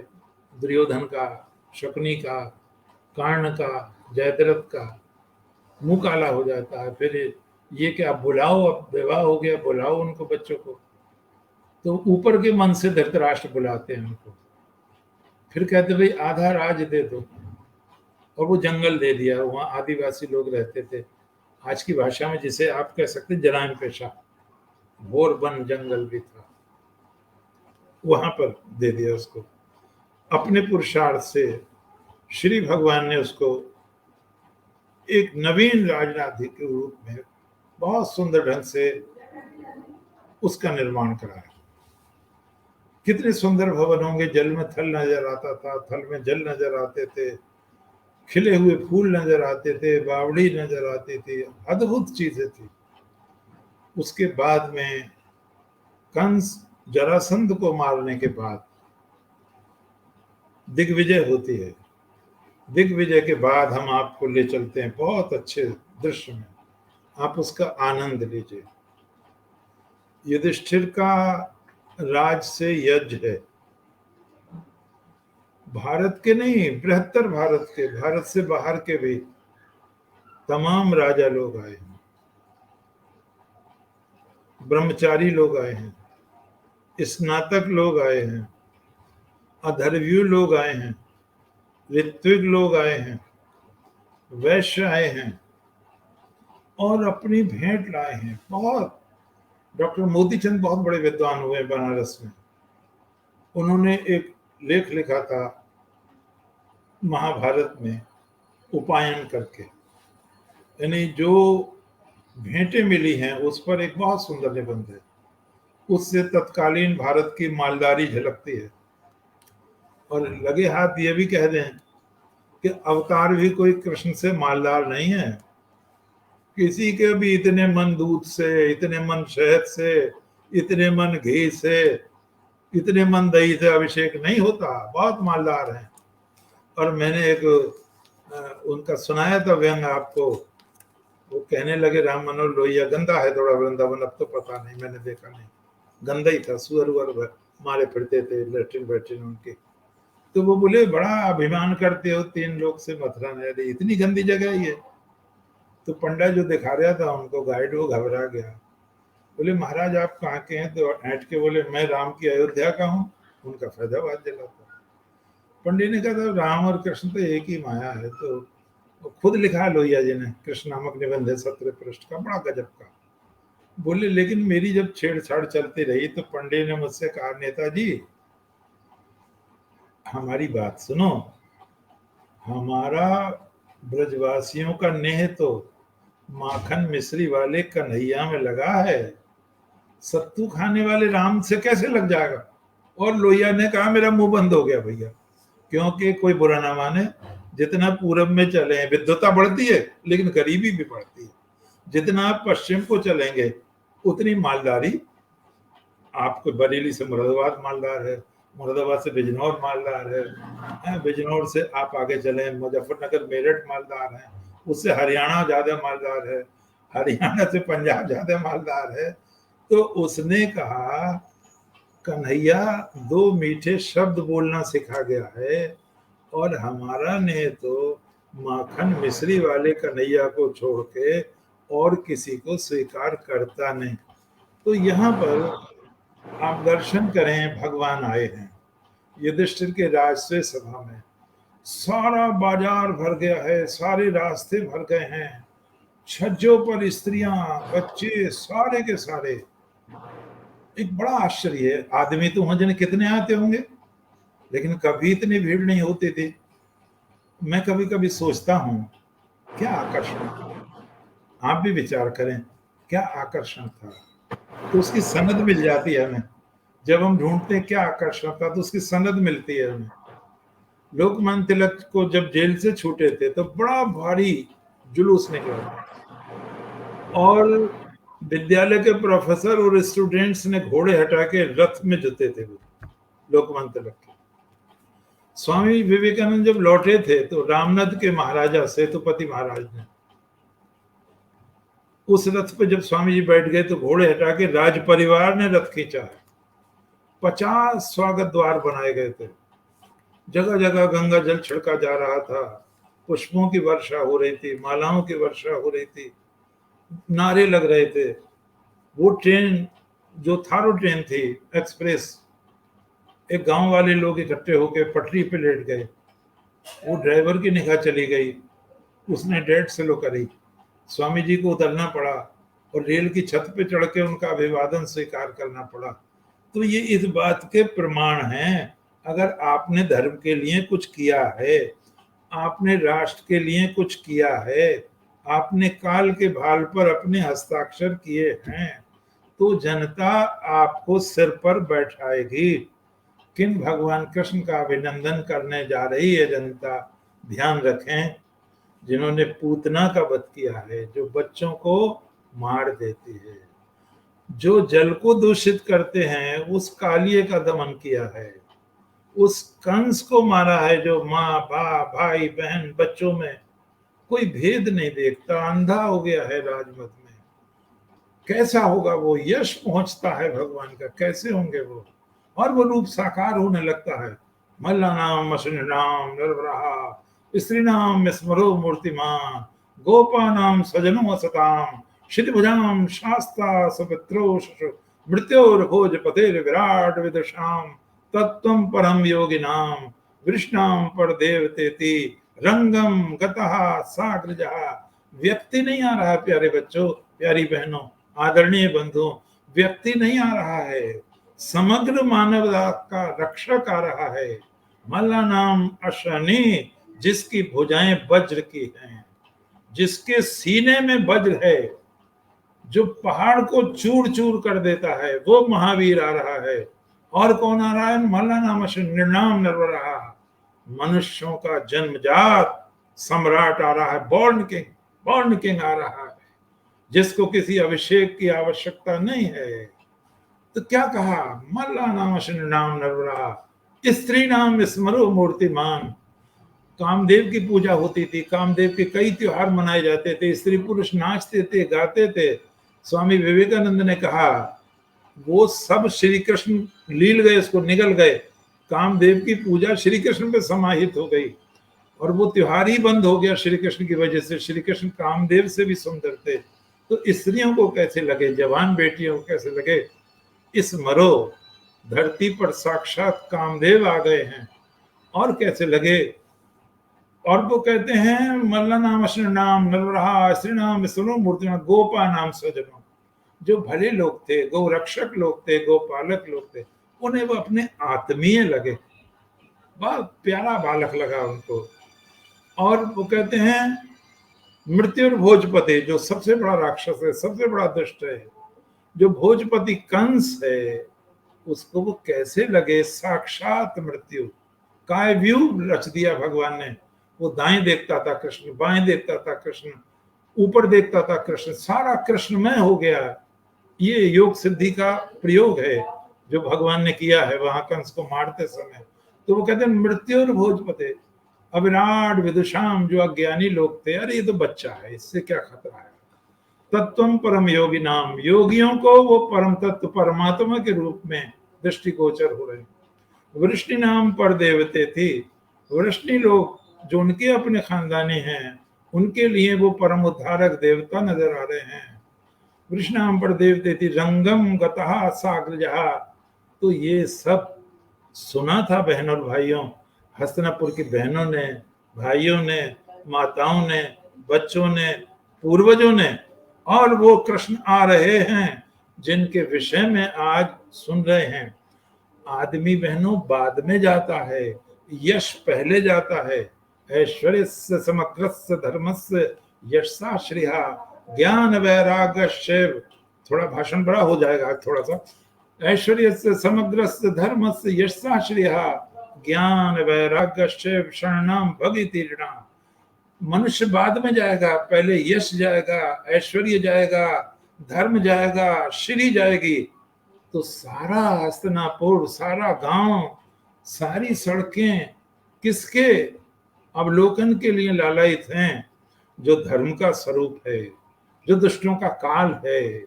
दुर्योधन का, शकुनी का, कर्ण का, जयद्रथ का मुंह काला हो जाता है। फिर ये क्या, बुलाओ, अब विवाह हो गया, बुलाओ उनको, बच्चों को। तो ऊपर के मन से धृतराष्ट्र बुलाते हैं उनको, फिर कहते भाई आधा राज दे दो, और वो जंगल दे दिया। वहाँ आदिवासी लोग रहते थे, आज की भाषा में जिसे आप कह सकते जलायन पेशा, घोर वन जंगल भी था, वहां पर दे दिया उसको। अपने पुरुषार्थ से श्री भगवान ने उसको एक नवीन राजनाथी के रूप में बहुत सुंदर ढंग से उसका निर्माण कराया। कितने सुंदर भवन होंगे, जल में थल नजर आता था, थल में जल नजर आते थे, खिले हुए फूल नजर आते थे, बावड़ी नजर आती थी, अद्भुत चीजें थी। उसके बाद में कंस जरासंध को मारने के बाद दिग्विजय होती है। दिग्विजय के बाद हम आपको ले चलते हैं बहुत अच्छे दृश्य में, आप उसका आनंद लीजिए। युधिष्ठिर का राज से यज्ञ है, भारत के नहीं, बृहत्तर भारत के, भारत से बाहर के भी तमाम राजा लोग आए हैं, ब्रह्मचारी लोग आए हैं, स्नातक लोग आए हैं, अधर्व्यू लोग आए हैं, ऋत्विक लोग आए हैं, वैश्य आए हैं और अपनी भेंट लाए हैं। बहुत, डॉक्टर मोती चंद बहुत बड़े विद्वान हुए बनारस में, उन्होंने एक लेख लिखा था महाभारत में उपायन करके, यानी जो भेंटें मिली हैं उस पर एक बहुत सुंदर निबंध है। उससे तत्कालीन भारत की मालदारी झलकती है। और लगे हाथ ये भी कह दें कि अवतार भी कोई कृष्ण से मालदार नहीं है। किसी के भी इतने मन दूध से, इतने मन शहद से, इतने मन घी से, इतने मन दही से अभिषेक नहीं होता, बहुत मालदार हैं। और मैंने एक उनका सुनाया था व्यंग आपको, वो कहने लगे राम मनोहर लोहिया, गंदा है थोड़ा वृंदावन, अब तो पता नहीं, मैंने देखा नहीं, गंदा ही था, सुअर उअर मारे फिरते थे, लेट्रिन वेट्रिन उनके। तो वो बोले बड़ा अभिमान करते हो 3 लोग से मथुरा नहीं, अरे इतनी गंदी जगह ही है। तो पंडा जो दिखा रहा था उनको गाइड, वो घबरा गया, बोले महाराज आप कहाँ के हैं? तो ऐंठ के बोले मैं राम की अयोध्या का हूँ। उनका फैजाबाद जिला था। पंडित ने कहा था राम और कृष्ण तो एक ही माया है। तो खुद लिखा लोहिया जी ने, कृष्ण नामक निबंध है 17 पृष्ठ का, बड़ा गजब का। बोले लेकिन मेरी जब छेड़छाड़ चलती रही तो पंडित ने मुझसे कहा नेताजी हमारी बात सुनो, हमारा ब्रजवासियों का नेह तो माखन मिश्री वाले कन्हैया में लगा है, सत्तू खाने वाले राम से कैसे लग जाएगा? और लोहिया ने कहा मेरा मुंह बंद हो गया भैया, क्योंकि कोई बुरा ना माने, जितना पूरब में चले विद्वता बढ़ती है लेकिन गरीबी भी बढ़ती है। जितना आप पश्चिम को चलेंगे उतनी मालदारी आपके बरेली से मुरादाबाद मालदार है, मुरादाबाद से बिजनौर मालदार है, बिजनौर से आप आगे चले मुजफ्फरनगर मेरठ मालदार है, उससे हरियाणा ज्यादा मालदार है, हरियाणा से पंजाब ज्यादा मालदार है। तो उसने कहा कन्हैया 2 मीठे शब्द बोलना सिखा गया है और हमारा ने तो माखन मिश्री वाले कन्हैया को छोड़ के और किसी को स्वीकार करता नहीं। तो यहाँ पर आप दर्शन करें, भगवान आए हैं युधिष्ठिर के राजस्व सभा में, सारा बाजार भर गया है, सारे रास्ते भर गए हैं, छज्जों पर स्त्रियां बच्चे सारे के सारे। एक बड़ा आश्चर्य है, आदमी तो वहां कितने आते होंगे, लेकिन कभी इतनी भीड़ नहीं होती थी। मैं कभी कभी सोचता हूँ क्या आकर्षण था, आप भी विचार करें क्या आकर्षण था। तो उसकी सनद मिल जाती है हमें, जब हम ढूंढते हैं क्या आकर्षण था तो उसकी सनद मिलती है हमें। लोकमान्य तिलक को जब जेल से छूटे थे तो बड़ा भारी जुलूस निकला और विद्यालय के प्रोफेसर और स्टूडेंट्स ने घोड़े हटा के रथ में जुते थे वो लोकमान्य तिलक के। स्वामी विवेकानंद जब लौटे थे तो रामनद के महाराजा सेतुपति महाराज ने उस रथ पे जब स्वामी जी बैठ गए तो घोड़े हटा के राज परिवार ने रथ खींचा है। 50 स्वागत द्वार बनाए गए थे, जगह जगह गंगा जल छिड़का जा रहा था, पुष्पों की वर्षा हो रही थी, मालाओं की वर्षा हो रही थी, नारे लग रहे थे। वो ट्रेन जो थारो ट्रेन थी एक्सप्रेस, एक गांव वाले लोग इकट्ठे होकर पटरी पे लेट गए, वो ड्राइवर की निगाह चली गई, उसने डेढ़ स्लो करी, स्वामी जी को उतरना पड़ा और रेल की छत पे चढ़ के उनका अभिवादन स्वीकार करना पड़ा। तो ये इस बात के प्रमाण हैं, अगर आपने धर्म के लिए कुछ किया है, आपने राष्ट्र के लिए कुछ किया है, आपने काल के भाल पर अपने हस्ताक्षर किए हैं, तो जनता आपको सिर पर बैठाएगी। किन भगवान कृष्ण का अभिनंदन करने जा रही है जनता, ध्यान रखें, जिन्होंने पूतना का वध किया है, जो बच्चों को मार देती है, जो जल को दूषित करते हैं, उस कालिए का दमन किया है, उस कंस को मारा है जो माँ बाप भाई बहन बच्चों में कोई भेद नहीं देखता, अंधा हो गया है राजमत में। कैसा होगा वो, यश पहुंचता है भगवान का, कैसे होंगे वो, और वो रूप साकार होने लगता है। मल्ला नाम मशन नाम नरवरा स्त्री नाम स्मरो मूर्तिमान गोपा नाम सजनो असताम शितिभुजाम शास्ता सुपित्रो मृत्योर भोज पतेर विराट विदुषाम तत्वम परम योगी नाम वृष्णाम पर देवतेति रंगम गतः साग्रजः। व्यक्ति नहीं आ रहा है प्यारे बच्चों, प्यारी बहनों, आदरणीय बंधुओं, व्यक्ति नहीं आ रहा है, समग्र मानवता का रक्षक आ रहा है। मल्ला नाम अशनि, जिसकी भुजाएं वज्र की हैं, जिसके सीने में वज्र है, जो पहाड़ को चूर चूर कर देता है, वो महावीर आ रहा है। और कौन आ रहा है? मल्ला नाम अशनि निर्नाम नरवरा, मनुष्यों का जन्मजात सम्राट आ रहा है, बॉर्न किंग आ रहा है, जिसको किसी अभिषेक की आवश्यकता नहीं है। तो क्या कहा? मल्ला नाम नाम नरवरा स्त्री नाम स्मरो मूर्तिमान। कामदेव की पूजा होती थी, कामदेव के कई त्योहार मनाए जाते थे, स्त्री पुरुष नाचते थे, गाते थे। स्वामी विवेकानंद ने कहा वो सब श्री कृष्ण लील गए, उसको निगल गए, कामदेव की पूजा श्री कृष्ण पे समाहित हो गई और वो त्योहार ही बंद हो गया श्री कृष्ण की वजह से। श्री कृष्ण कामदेव से भी सुंदर थे। तो स्त्रियों को कैसे लगे, जवान बेटियों को कैसे लगे, इस मरो धरती पर साक्षात कामदेव आ गए हैं, और कैसे लगे। और वो कहते हैं मल्ला नाम अश्न नाम नरवरा स्त्री नाम सुनो मूर्ति गोपा नाम सजनो। जो भले लोग थे, गौ रक्षक लोग थे, गोपालक लोग थे, उन्हें वो अपने आत्मीय लगे, बहुत प्यारा बालक लगा उनको। और वो कहते हैं मृत्यु भोजपति, जो सबसे बड़ा राक्षस है, सबसे बड़ा दुष्ट है, जो भोजपति कंस है, उसको वो कैसे लगे साक्षात मृत्यु। काय व्यू रच दिया भगवान ने, वो दाएं देखता था कृष्ण, बाएं देखता था कृष्ण, ऊपर देखता था कृष्ण, सारा कृष्णमय हो गया। ये योग सिद्धि का प्रयोग है। जो भगवान ने किया है वहां कंस को मारते समय, तो वो कहते हैं मृत्यु और भोजपते अविराट विदुषाम, जो अज्ञानी लोग थे, अरे ये तो बच्चा है, इससे क्या खतरा है। तत्वम परम योगी नाम, योगियों को वो परम तत्व परमात्मा के रूप में दृष्टिगोचर हो रहे हैं। वृष्णि नाम पर देवते थी, वृष्णि लोग जो उनके अपने खानदानी हैं, उनके लिए वो परम उद्धारक देवता नजर आ रहे हैं। वृष्णाम पर देवते थी, रंगम गतः साग्र जहा। तो ये सब सुना था बहनों और भाइयों, हस्तिनापुर की बहनों ने, भाइयों ने, माताओं ने, बच्चों ने, पूर्वजों ने, और वो कृष्ण आ रहे हैं जिनके विषय में आज सुन रहे हैं। आदमी बहनों बाद में जाता है, यश पहले जाता है। ऐश्वर्य समग्र धर्मस्य यशसा श्रेया ज्ञान वैराग्य शिव। थोड़ा भाषण बड़ा हो जाएगा थोड़ा सा। ऐश्वर्य समग्र धर्म से यशसा श्रेया ज्ञान वैराग्य शिव शरणम भगितीर्णा। मनुष्य बाद में जाएगा, पहले यश जाएगा, ऐश्वर्य जाएगा, धर्म जाएगा, श्री जाएगी। तो सारा हस्तिनापुर, सारा गांव, सारी सड़कें किसके अवलोकन के लिए लालायित हैं? जो धर्म का स्वरूप है, जो दुष्टों का काल है,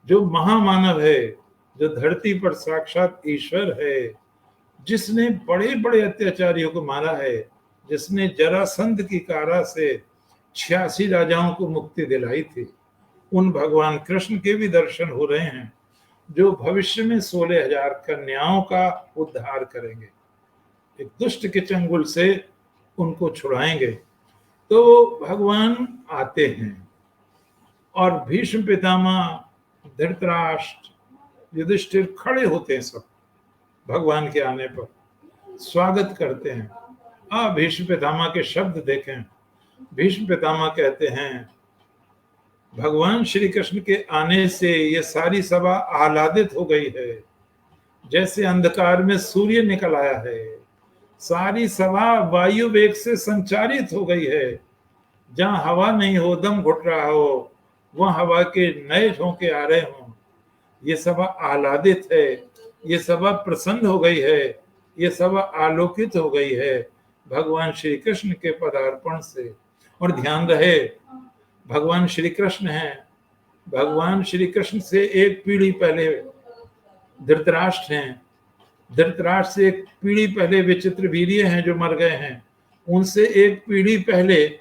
जो महामानव है, जो धरती पर साक्षात ईश्वर है, जिसने बड़े बड़े अत्याचारियों को मारा है, जिसने जरासंध की कारा से 86 राजाओं को मुक्ति दिलाई थी, उन भगवान कृष्ण के भी दर्शन हो रहे हैं, जो भविष्य में 16,000 कन्याओं का उद्धार करेंगे, एक दुष्ट के चंगुल से उनको छुड़ाएंगे। तो भगवान आते हैं और भीष्म पितामह, धृतराष्ट्र, युधिष्ठिर खड़े होते हैं, सब भगवान के आने पर स्वागत करते हैं। भीष्म पितामह के शब्द देखें। भीष्म पितामह कहते हैं, भगवान श्री कृष्ण के आने से ये सारी सभा आह्लादित हो गई है, जैसे अंधकार में सूर्य निकल आया है। सारी सभा वायु वेग से संचारित हो गई है। जहां हवा नहीं हो, दम घुट रहा हो, वहां हवा के नए झोंके आ रहे हों। ये सभा आह्लादित है, ये सभा प्रसन्न हो गई है, ये सभा आलोकित हो गई है भगवान श्री कृष्ण के पदार्पण से। और ध्यान रहे, भगवान श्री कृष्ण हैं, भगवान श्री कृष्ण से एक पीढ़ी पहले धृतराष्ट्र हैं, धृतराष्ट्र से एक पीढ़ी पहले विचित्र वीर्य हैं जो मर गए हैं, उनसे एक पीढ़ी पहले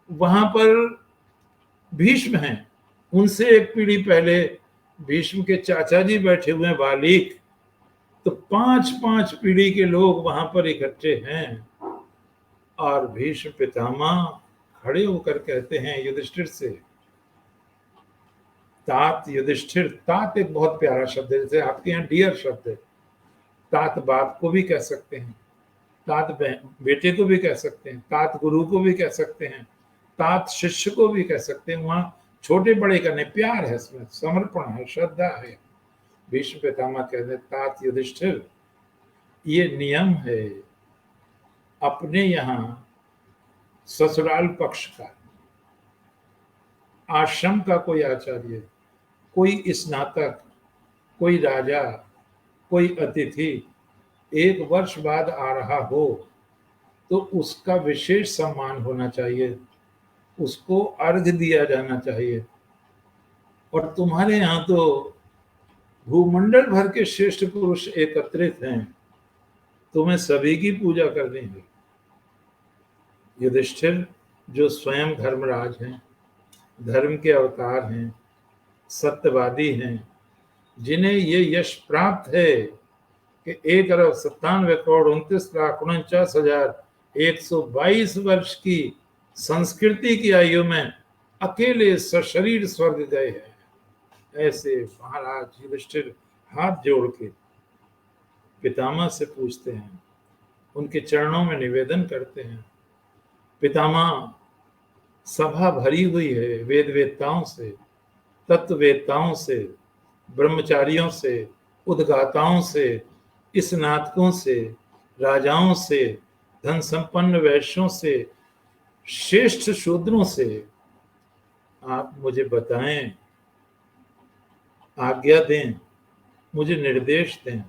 वहां पर भीष्म हैं, उनसे एक पीढ़ी पहले भीष्म के चाचा जी बैठे हुए हैं वालिक। तो 5-5 पीढ़ी के लोग वहां पर इकट्ठे हैं। और भीष्म पितामह खड़े होकर कहते हैं युधिष्ठिर से, तात युधिष्ठिर। तात एक बहुत प्यारा शब्द है, जैसे आपके यहाँ डियर शब्द है। तात बाप को भी कह सकते हैं, तात बेटे को भी कह सकते हैं, तात गुरु को भी कह सकते हैं, तात शिष्य को भी कह सकते हैं। वहां छोटे बड़े का नहीं, प्यार है, इसमें समर्पण है, श्रद्धा है। भीष्म पितामह कहते हैं, तात युधिष्ठिर, ये नियम है अपने यहाँ ससुराल पक्ष का। आश्रम का कोई आचार्य, कोई स्नातक, कोई राजा, कोई अतिथि 1 वर्ष बाद आ रहा हो तो उसका विशेष सम्मान होना चाहिए, उसको अर्घ दिया जाना चाहिए। और तुम्हारे यहाँ तो भूमंडल भर के श्रेष्ठ पुरुष एकत्रित हैं, तुम्हें सभी की पूजा करनी है। युधिष्ठिर जो स्वयं धर्मराज हैं, धर्म के अवतार हैं, सत्यवादी हैं, जिन्हें ये यश प्राप्त है कि 1,97,29,49,122 वर्ष की संस्कृति की आयु में अकेले सशरीर स्वर्ग गए हैं। ऐसे महाराज युधिष्ठिर हाथ जोड़ के पितामह से पूछते हैं, उनके चरणों में निवेदन करते हैं। पितामह, सभा भरी हुई है वेद वेदताओं से, तत्व वेदताओं से, ब्रह्मचारियों से, उद्गाताओं से, स्नातकों से, राजाओं से, धन संपन्न वैश्यों से, श्रेष्ठ शूद्रों से। आप मुझे बताएं, आज्ञा दें, मुझे निर्देश दें,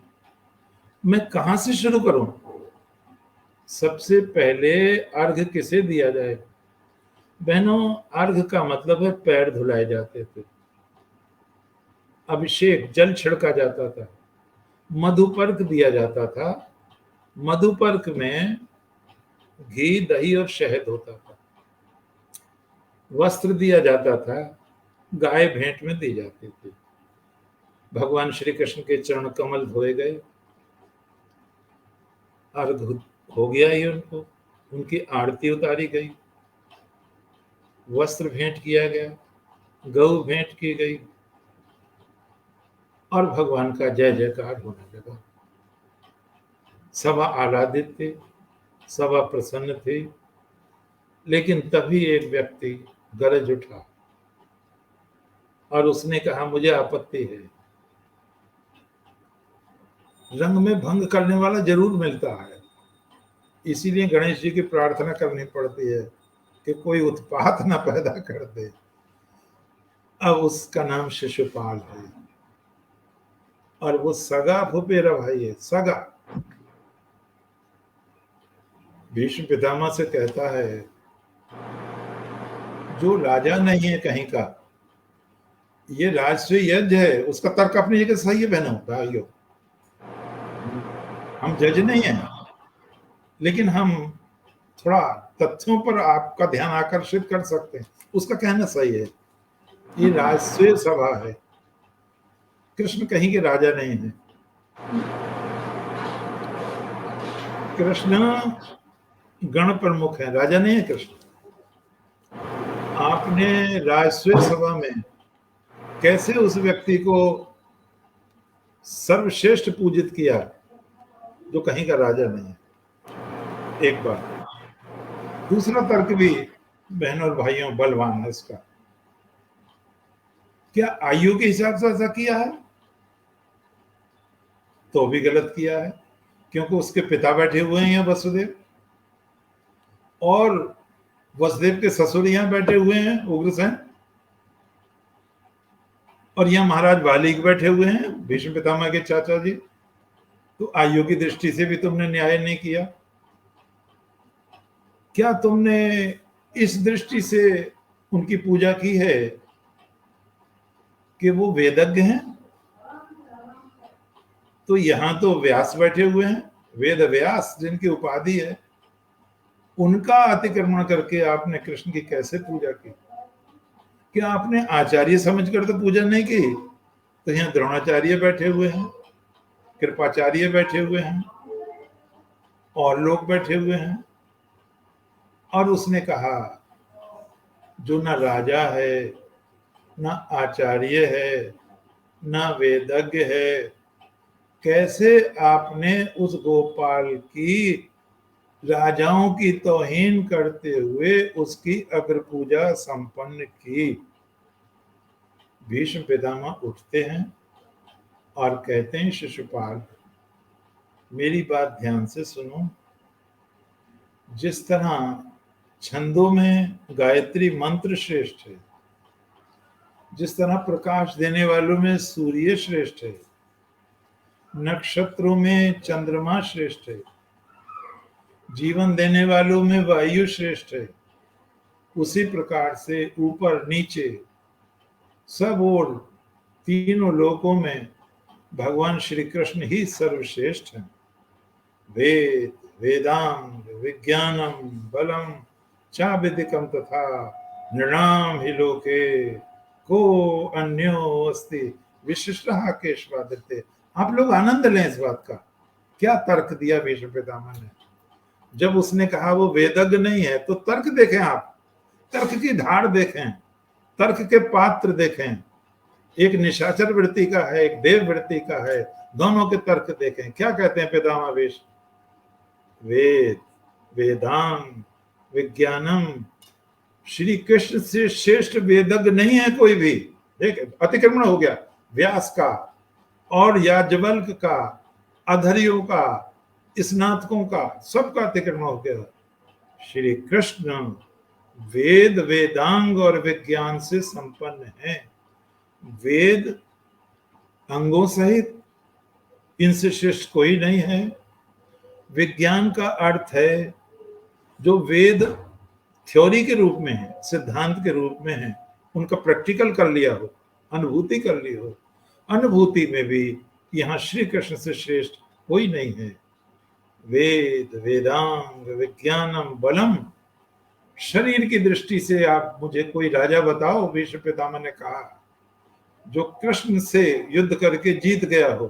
मैं कहां से शुरू करूं? सबसे पहले अर्घ किसे दिया जाए? बहनों, अर्घ का मतलब है पैर धुलाए जाते थे, अभिषेक जल छिड़का जाता था, मधुपर्क दिया जाता था। मधुपर्क में घी, दही और शहद होता था। वस्त्र दिया जाता था, गाय भेंट में दी जाती थी। भगवान श्री कृष्ण के चरण कमल धोए गए, अर्घ हो गया ही उनको, उनकी आरती उतारी गई, वस्त्र भेंट किया गया, गऊ भेंट की गई और भगवान का जय जयकार होने लगा। सभा आह्लादित थी, सभा प्रसन्न थी, लेकिन तभी एक व्यक्ति गरज उठा और उसने कहा, मुझे आपत्ति है। रंग में भंग करने वाला जरूर मिलता है, इसीलिए गणेश जी की प्रार्थना करनी पड़ती है कि कोई उत्पात ना पैदा कर दे। अब उसका नाम शिशुपाल है और वो सगा फुफेरा भाई है, सगा। भीष्म पितामह से कहता है, जो राजा नहीं है कहीं का, ये राजस्व यज्ञ है। उसका तर्क अपनी जगह सही है बहनों भाइयों, हम जज नहीं है, लेकिन हम थोड़ा तथ्यों पर आपका ध्यान आकर्षित कर सकते हैं। उसका कहना सही है, ये राजस्व सभा है, कृष्ण कहीं के राजा नहीं है। कृष्ण गण प्रमुख है, राजा नहीं है कृष्ण। आपने राजस्व सभा में कैसे उस व्यक्ति को सर्वश्रेष्ठ पूजित किया जो कहीं का राजा नहीं है? एक बात। दूसरा तर्क भी बहनों और भाइयों बलवान है इसका। क्या आयु के हिसाब से ऐसा किया है? तो भी गलत किया है, क्योंकि उसके पिता बैठे हुए हैं यहाँ वसुदेव, और वसुदेव के ससुर यहाँ बैठे हुए हैं उग्रसेन, और यहाँ महाराज वाल्मीकि बैठे हुए हैं, भीष्म पितामह के चाचा जी। तो आयु की दृष्टि से भी तुमने न्याय नहीं किया। क्या तुमने इस दृष्टि से उनकी पूजा की है कि वो वेदज्ञ हैं? तो यहां तो व्यास बैठे हुए हैं, वेद व्यास जिनकी उपाधि है, उनका अतिक्रमण करके आपने कृष्ण की कैसे पूजा की? क्या आपने आचार्य समझकर तो पूजा नहीं की? तो यहाँ द्रोणाचार्य बैठे हुए हैं, कृपाचार्य बैठे हुए हैं, और लोग बैठे हुए हैं, और उसने कहा, जो ना राजा है, ना आचार्य है, ना वेदज्ञ है, कैसे आपने उस गोपाल की राजाओं की तौहीन करते हुए उसकी अग्र पूजा संपन्न की? भीष्म पितामह उठते हैं और कहते हैं, शिशुपाल मेरी बात ध्यान से सुनो। जिस तरह छंदों में गायत्री मंत्र श्रेष्ठ है, जिस तरह प्रकाश देने वालों में सूर्य श्रेष्ठ है, नक्षत्रों में चंद्रमा श्रेष्ठ है, जीवन देने वालों में वायु श्रेष्ठ है, उसी प्रकार से ऊपर नीचे सब ओर तीनों लोकों में भगवान श्री कृष्ण ही सर्वश्रेष्ठ हैं। वेद, वेदांग, विज्ञानम, बलम चाविदिकम तथा नृणाम ही लोके को अन्यो अस्ति विशिष्टः केशवादित्य। आप लोग आनंद लें इस बात का। क्या तर्क दिया भीष्म पितामह ने? जब उसने कहा वो वेदज्ञ नहीं है, तो तर्क देखें आप, तर्क की धार देखें, तर्क के पात्र देखें। एक निशाचर वृत्ति का है, एक देव वृत्ति का है, दोनों के तर्क देखें। क्या कहते हैं पितामह भीष्म? वेद, वेदांग, विज्ञानम, श्री कृष्ण से श्रेष्ठ वेदज्ञ नहीं है कोई भी। देख, अतिक्रमण हो गया व्यास का और याज्ञवल्क्य का, अधर्यों का, स्नातकों का, सबका अतिक्रमण हो गया। श्री कृष्ण वेद, वेदांग और विज्ञान से संपन्न है। वेद अंगों सहित इनसे श्रेष्ठ कोई नहीं है। विज्ञान का अर्थ है जो वेद थ्योरी के रूप में है, सिद्धांत के रूप में है, उनका प्रैक्टिकल कर लिया हो, अनुभूति कर ली हो। अनुभूति में भी यहाँ श्री कृष्ण से श्रेष्ठ कोई नहीं है। वेद वेदांग विज्ञानम बलम। शरीर की दृष्टि से आप मुझे कोई राजा बताओ, भीष्म पितामह ने कहा, जो कृष्ण से युद्ध करके जीत गया हो।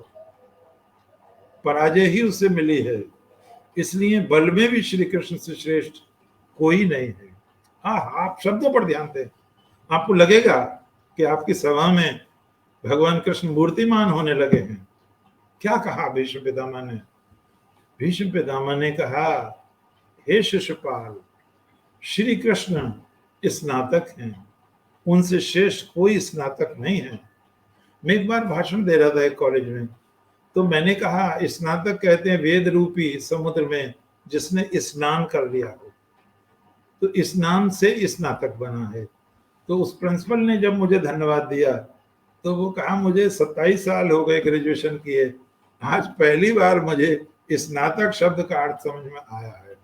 पराजय ही उसे मिली है, इसलिए बल में भी श्री कृष्ण से श्रेष्ठ कोई नहीं है। हाँ, आप शब्दों पर ध्यान दें, आपको लगेगा कि आपकी सभा में भगवान कृष्ण मूर्तिमान होने लगे हैं। क्या कहा भीष्म पितामह ने? भीष्म पितामह ने कहा, हे शिशुपाल, श्री कृष्ण स्नातक हैं, उनसे श्रेष्ठ कोई स्नातक नहीं है। मैं एक बार भाषण दे रहा था एक कॉलेज में, तो मैंने कहा स्नातक कहते हैं वेद रूपी समुद्र में जिसने स्नान कर लिया हो, तो स्नान से स्नातक बना है। तो उस प्रिंसिपल ने जब मुझे धन्यवाद दिया तो वो कहा, मुझे 27 साल हो गए ग्रेजुएशन किए, आज पहली बार मुझे स्नातक शब्द का अर्थ समझ में आया है।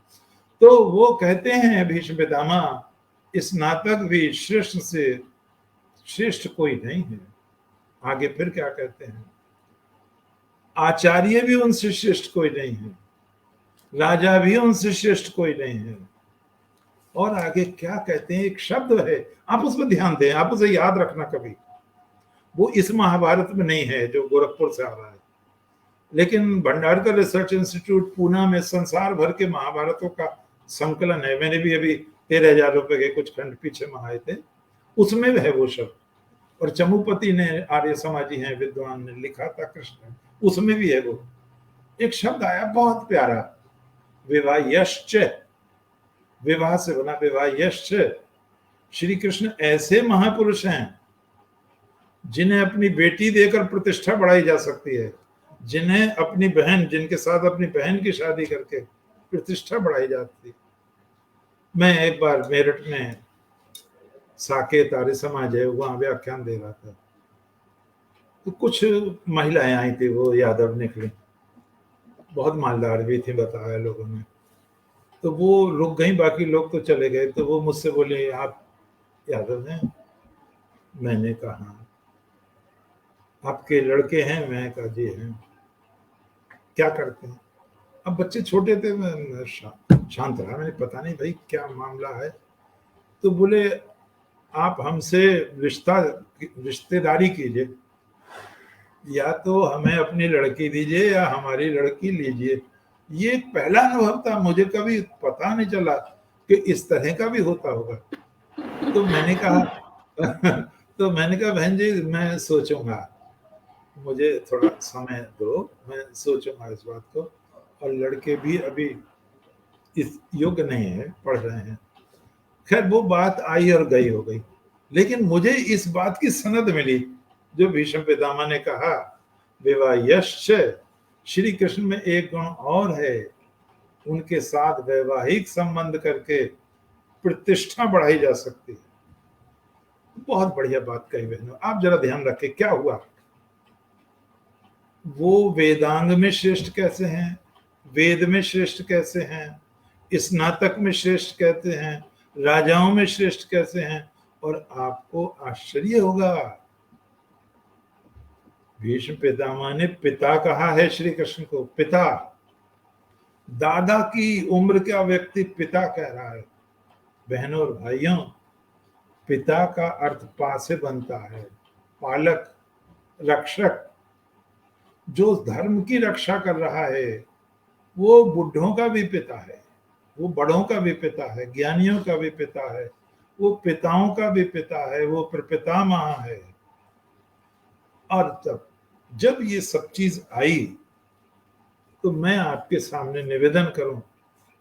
तो वो कहते हैं भीष्म पितामह, स्नातक भी श्रेष्ठ से श्रेष्ठ कोई नहीं है। आगे फिर क्या कहते हैं? आचार्य भी उनसे श्रेष्ठ कोई नहीं है, राजा भी उनसे श्रेष्ठ कोई नहीं है। और आगे क्या कहते हैं? एक शब्द है, आप उस पर ध्यान दें, आप उसे याद रखना कभी। वो इस महाभारत में नहीं है जो गोरखपुर से आ रहा है, लेकिन भंडारकर रिसर्च इंस्टीट्यूट पूना में संसार भर के महाभारतों का संकलन है। मैंने भी अभी 13,000 रुपए के कुछ खंड पीछे मंगाए थे, उसमें है वो शब्द। और चमुपति ने, आर्य समाजी हैं विद्वान ने लिखा था कृष्ण, उसमें भी है वो एक शब्द आया बहुत प्यारा, विवाहयश्च। विवाह से बना विवाहयश्च। श्री कृष्ण ऐसे महापुरुष हैं जिन्हें अपनी बेटी देकर प्रतिष्ठा बढ़ाई जा सकती है, जिन्हें अपनी बहन, जिनके साथ अपनी बहन की शादी करके प्रतिष्ठा बढ़ाई जाती है। मैं एक बार मेरठ में साकेत आर्य समाज है, वहां व्याख्यान दे रहा था, तो कुछ महिलाएं आई थी, वो यादव निकली, बहुत मालदार भी थी बताया लोगों ने। तो वो रुक गई, बाकी लोग तो चले गए। तो वो मुझसे बोले, आप यादव हैं? मैंने कहा, आपके लड़के हैं? मैं कहा, जी हैं। क्या करते हैं? अब बच्चे छोटे थे, मैं शांत रहा, मैंने पता नहीं भाई क्या मामला है। तो बोले, आप हमसे रिश्तेदारी कीजिए, या तो हमें अपनी लड़की दीजिए या हमारी लड़की लीजिए। ये पहला अनुभव था, मुझे कभी पता नहीं चला कि इस तरह का भी होता होगा। तो मैंने कहा बहन जी, मैं सोचूंगा, मुझे थोड़ा समय दो, मैं सोचूंगा इस बात को। और लड़के भी अभी इस योग्य नहीं है, पढ़ रहे हैं। खैर वो बात आई और गई हो गई, लेकिन मुझे इस बात की सनद मिली जो भीष्म पितामह ने कहा, विवाहयश्च। श्री कृष्ण में एक गुण और है, उनके साथ वैवाहिक संबंध करके प्रतिष्ठा बढ़ाई जा सकती है। बहुत बढ़िया बात कही बहनों। आप जरा ध्यान रखें क्या हुआ। वो वेदांग में श्रेष्ठ कैसे हैं, वेद में श्रेष्ठ कैसे हैं, स्नातक में श्रेष्ठ कहते हैं, राजाओं में श्रेष्ठ कैसे हैं। और आपको आश्चर्य होगा, भीष्म पितामह ने पिता कहा है श्री कृष्ण को। पिता, दादा की उम्र का व्यक्ति पिता कह रहा है। बहनों और भाइयों, पिता का अर्थ पा से बनता है, पालक, रक्षक। जो धर्म की रक्षा कर रहा है वो बुढ़ों का भी पिता है, वो बड़ों का भी पिता है, ज्ञानियों का भी पिता है, वो पिताओं का भी पिता है, वो प्रपितामह है। और जब ये सब चीज आई तो मैं आपके सामने निवेदन करूं,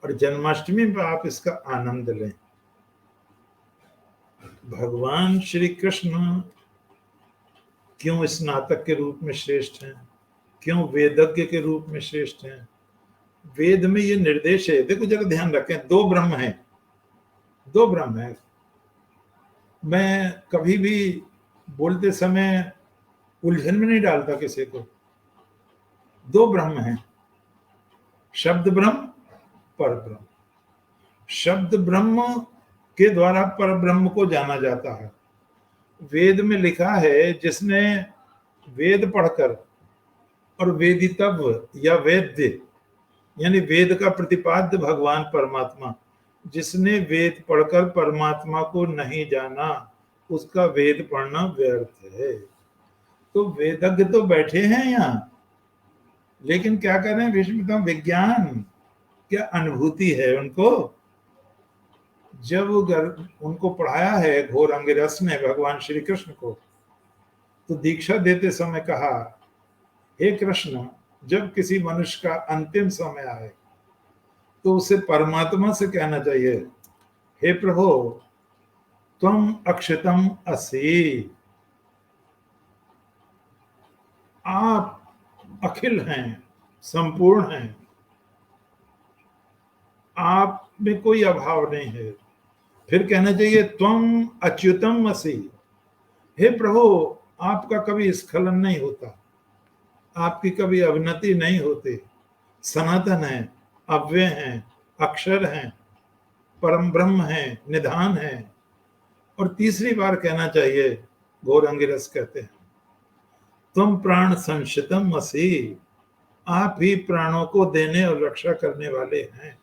और जन्माष्टमी पर आप इसका आनंद लें। भगवान श्री कृष्ण क्यों स्नातक के रूप में श्रेष्ठ हैं, क्यों वेदज्ञ के रूप में श्रेष्ठ हैं? वेद में ये निर्देश है, देखो जरा ध्यान रखें, दो ब्रह्म हैं, दो ब्रह्म हैं। मैं कभी भी बोलते समय उलझन में नहीं डालता किसी को। दो ब्रह्म हैं, शब्द ब्रह्म, पर ब्रह्म। शब्द ब्रह्म के द्वारा पर ब्रह्म को जाना जाता है। वेद में लिखा है, जिसने वेद पढ़कर और वेदितव्य या वेद्य यानी वेद का प्रतिपाद्य भगवान परमात्मा, जिसने वेद पढ़कर परमात्मा को नहीं जाना, उसका वेद पढ़ना व्यर्थ है। तो वेदज्ञ तो बैठे हैं यहाँ, लेकिन क्या करें, विश्व विज्ञान क्या अनुभूति है उनको। जब उनको पढ़ाया है घोर अंगिरस ने भगवान श्री कृष्ण को, तो दीक्षा देते समय कहा, हे कृष्ण, जब किसी मनुष्य का अंतिम समय आए तो उसे परमात्मा से कहना चाहिए, हे प्रभु त्वम अक्षतम असि, आप अखिल हैं, संपूर्ण हैं, आप में कोई अभाव नहीं है। फिर कहना चाहिए त्वम अच्युतम असि, हे प्रभु आपका कभी स्खलन नहीं होता, आपकी कभी अवनति नहीं होती, सनातन है, अव्यय हैं, अक्षर हैं, परम ब्रह्म हैं, निधान हैं। और तीसरी बार कहना चाहिए, घोर अंगिरस कहते हैं, तुम प्राण संशितम असि, आप ही प्राणों को देने और रक्षा करने वाले हैं।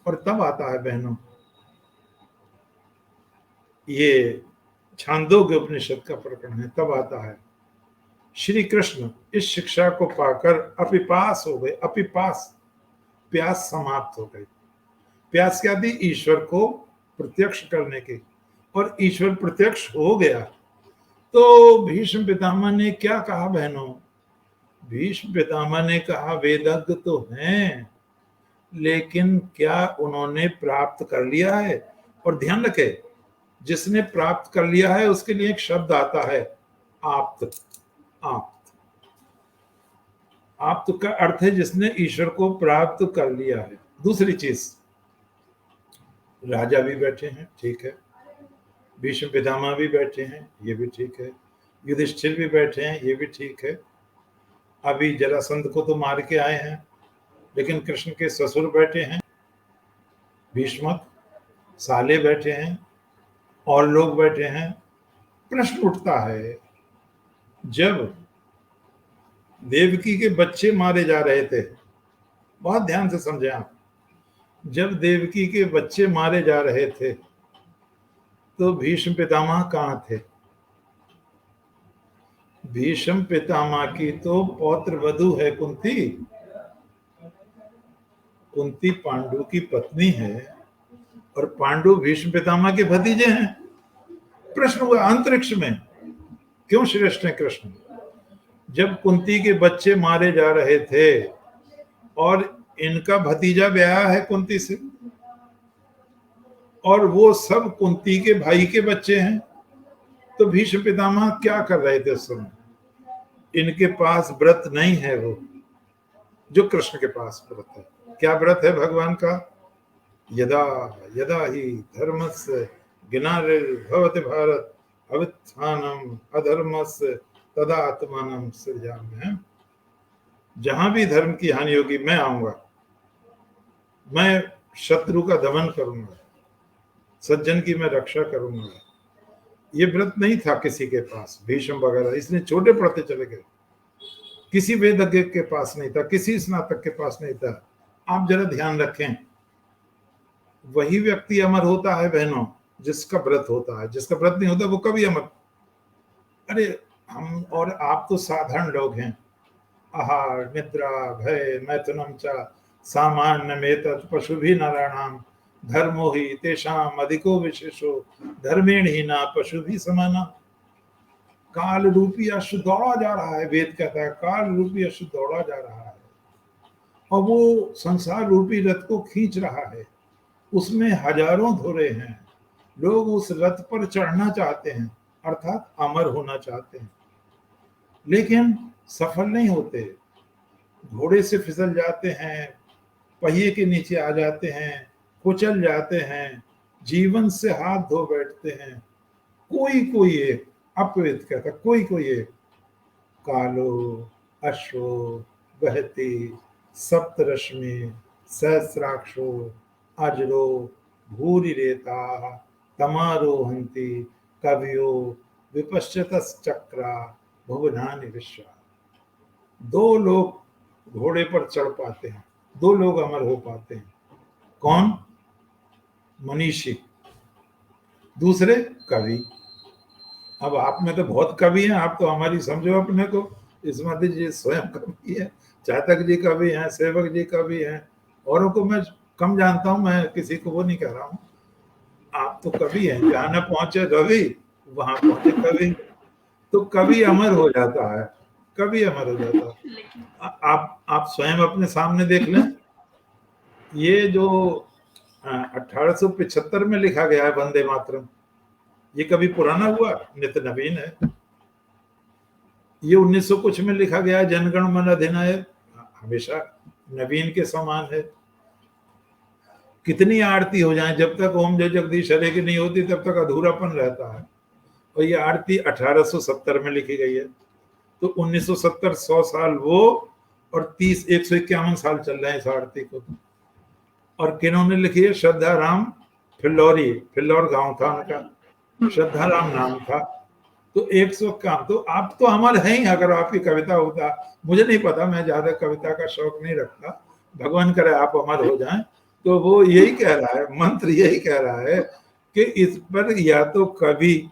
और तब आता है बहनों, ये छांदोग्य उपनिषद का प्रकरण है, तब आता है श्री कृष्ण इस शिक्षा को पाकर अपिपास हो गए। अपिपास, प्यास समाप्त हो गई। प्यास क्या थी? ईश्वर को प्रत्यक्ष करने की। और ईश्वर प्रत्यक्ष हो गया। तो भीष्म पितामह ने क्या कहा बहनों? भीष्म पितामह ने कहा, वेदज्ञ तो हैं, लेकिन क्या उन्होंने प्राप्त कर लिया है? और ध्यान रखे, जिसने प्राप्त कर लिया है उसके लिए एक शब्द आता है, आप्त। आप्त, आप्त का अर्थ है जिसने ईश्वर को प्राप्त कर लिया है। दूसरी चीज, राजा भी बैठे हैं, ठीक है, भीष्म पितामह भी बैठे हैं, ये भी ठीक है, युधिष्ठिर भी बैठे हैं, ये भी ठीक है। अभी जरासंध को तो मार के आए हैं, लेकिन कृष्ण के ससुर बैठे हैं, भीष्मक, साले बैठे हैं, और लोग बैठे हैं। प्रश्न उठता है, जब देवकी के बच्चे मारे जा रहे थे, बहुत ध्यान से समझे आप, जब देवकी के बच्चे मारे जा रहे थे तो भीष्म पितामह कहाँ थे? भीष्म पितामह की तो पौत्र वधू है कुंती। कुंती पांडु की पत्नी है और पांडु भीष्म पितामह के भतीजे हैं। प्रश्न हुआ, अंतरिक्ष में क्यों श्रेष्ठ है कृष्ण? जब कुंती के बच्चे मारे जा रहे थे और इनका भतीजा ब्याह है कुंती से, और वो सब कुंती के भाई के बच्चे हैं, तो भीष्म पितामह क्या कर रहे थे उस समय? इनके पास व्रत नहीं है वो जो कृष्ण के पास व्रत है। क्या व्रत है भगवान का? यदा यदा ही धर्मस्य ज्ञानिर्भवति भारत अवित्थानम अधर्मस्य तदा आत्मानं सृजाम्यहम्। जहां भी धर्म की हानि होगी मैं आऊंगा, मैं शत्रु का दमन करूंगा, सज्जन की मैं रक्षा करूंगा। ये व्रत नहीं था किसी के पास, भीष्म वगैरह, इसलिए छोटे पड़ते चले गए। किसी वेदज्ञ के पास नहीं था, किसी स्नातक के पास नहीं था। आप जरा ध्यान रखें, वही व्यक्ति अमर होता है बहनों जिसका व्रत होता है। जिसका व्रत नहीं होता वो कभी अमर। अरे हम और आप तो साधारण लोग हैं। आहार निद्रा भय मैथुनम च सामान्य मेतत् पशुभिः नराणाम धर्मो हि तेषाम अधिको विशेषो धर्मेण ही ना पशुभिः समाना। काल रूपी अश्व दौड़ा जा रहा है, वेद कहता है काल रूपी अश्व दौड़ा जा रहा है और वो संसार रूपी रथ को खींच रहा है। उसमें हजारों घोड़े हैं, लोग उस रथ पर चढ़ना चाहते हैं, अर्थात अमर होना चाहते हैं, लेकिन सफल नहीं होते। घोड़े से फिसल जाते हैं, पहिए के नीचे आ जाते हैं, कुचल जाते हैं, जीवन से हाथ धो बैठते हैं। कोई कोई एक, अपवेद कहता कोई कोई एक, कालो अश्वो बहती सप्तरश्मि सहस्राक्षो अजरो भूरि रेता तमारोहन्ति कवियो विपश्यतश्चक्रा भुवनानि विश्वा। दो लोग घोड़े पर चढ़ पाते हैं, दो लोग अमर हो पाते हैं। कौन? मनीषी, दूसरे कवि। अब आप में तो बहुत कवि हैं, आप तो हमारी समझो अपने को। इस्मती जी स्वयं कवि है, चातक जी कवि हैं, सेवक जी कवि हैं, औरों को मैं कम जानता हूं, मैं किसी को वो नहीं कह रहा हूं। आप तो कवि हैं, जहां न पहुंचे रवि वहां पहुंचे कवि। तो कवि अमर हो जाता है, कवि अमर हो जाता है। आप स्वयं अपने सामने देख लें, ये जो 1875 में लिखा गया है वंदे मातरम, ये कभी पुराना हुआ? नित्य नवीन है। ये 1900 कुछ में लिखा गया है जनगण मन अधिनायक, हमेशा नवीन के समान है। कितनी आरती हो जाए, जब तक ओम जय जगदीश हरे की नहीं होती तब तक अधूरापन रहता है। और ये आरती 1870 में लिखी गई है, तो 1970 100 साल वो, और 30 151 साल चल रहे हैं इस आरती को। और किन्होंने लिखी है? श्रद्धा राम फिल्लौरी, फिल्लौर गांव था उनका, श्रद्धा राम नाम था। तो 100 काम, तो आप तो अमर हैं ही। अगर आपकी कविता होता, मुझे नहीं पता, मैं ज्यादा कविता का शौक नहीं रखता, भगवान करे आप अमर हो जाएं। तो वो यही कह रहा है, मंत्र यही कह रहा है कि इस पर या तो कवि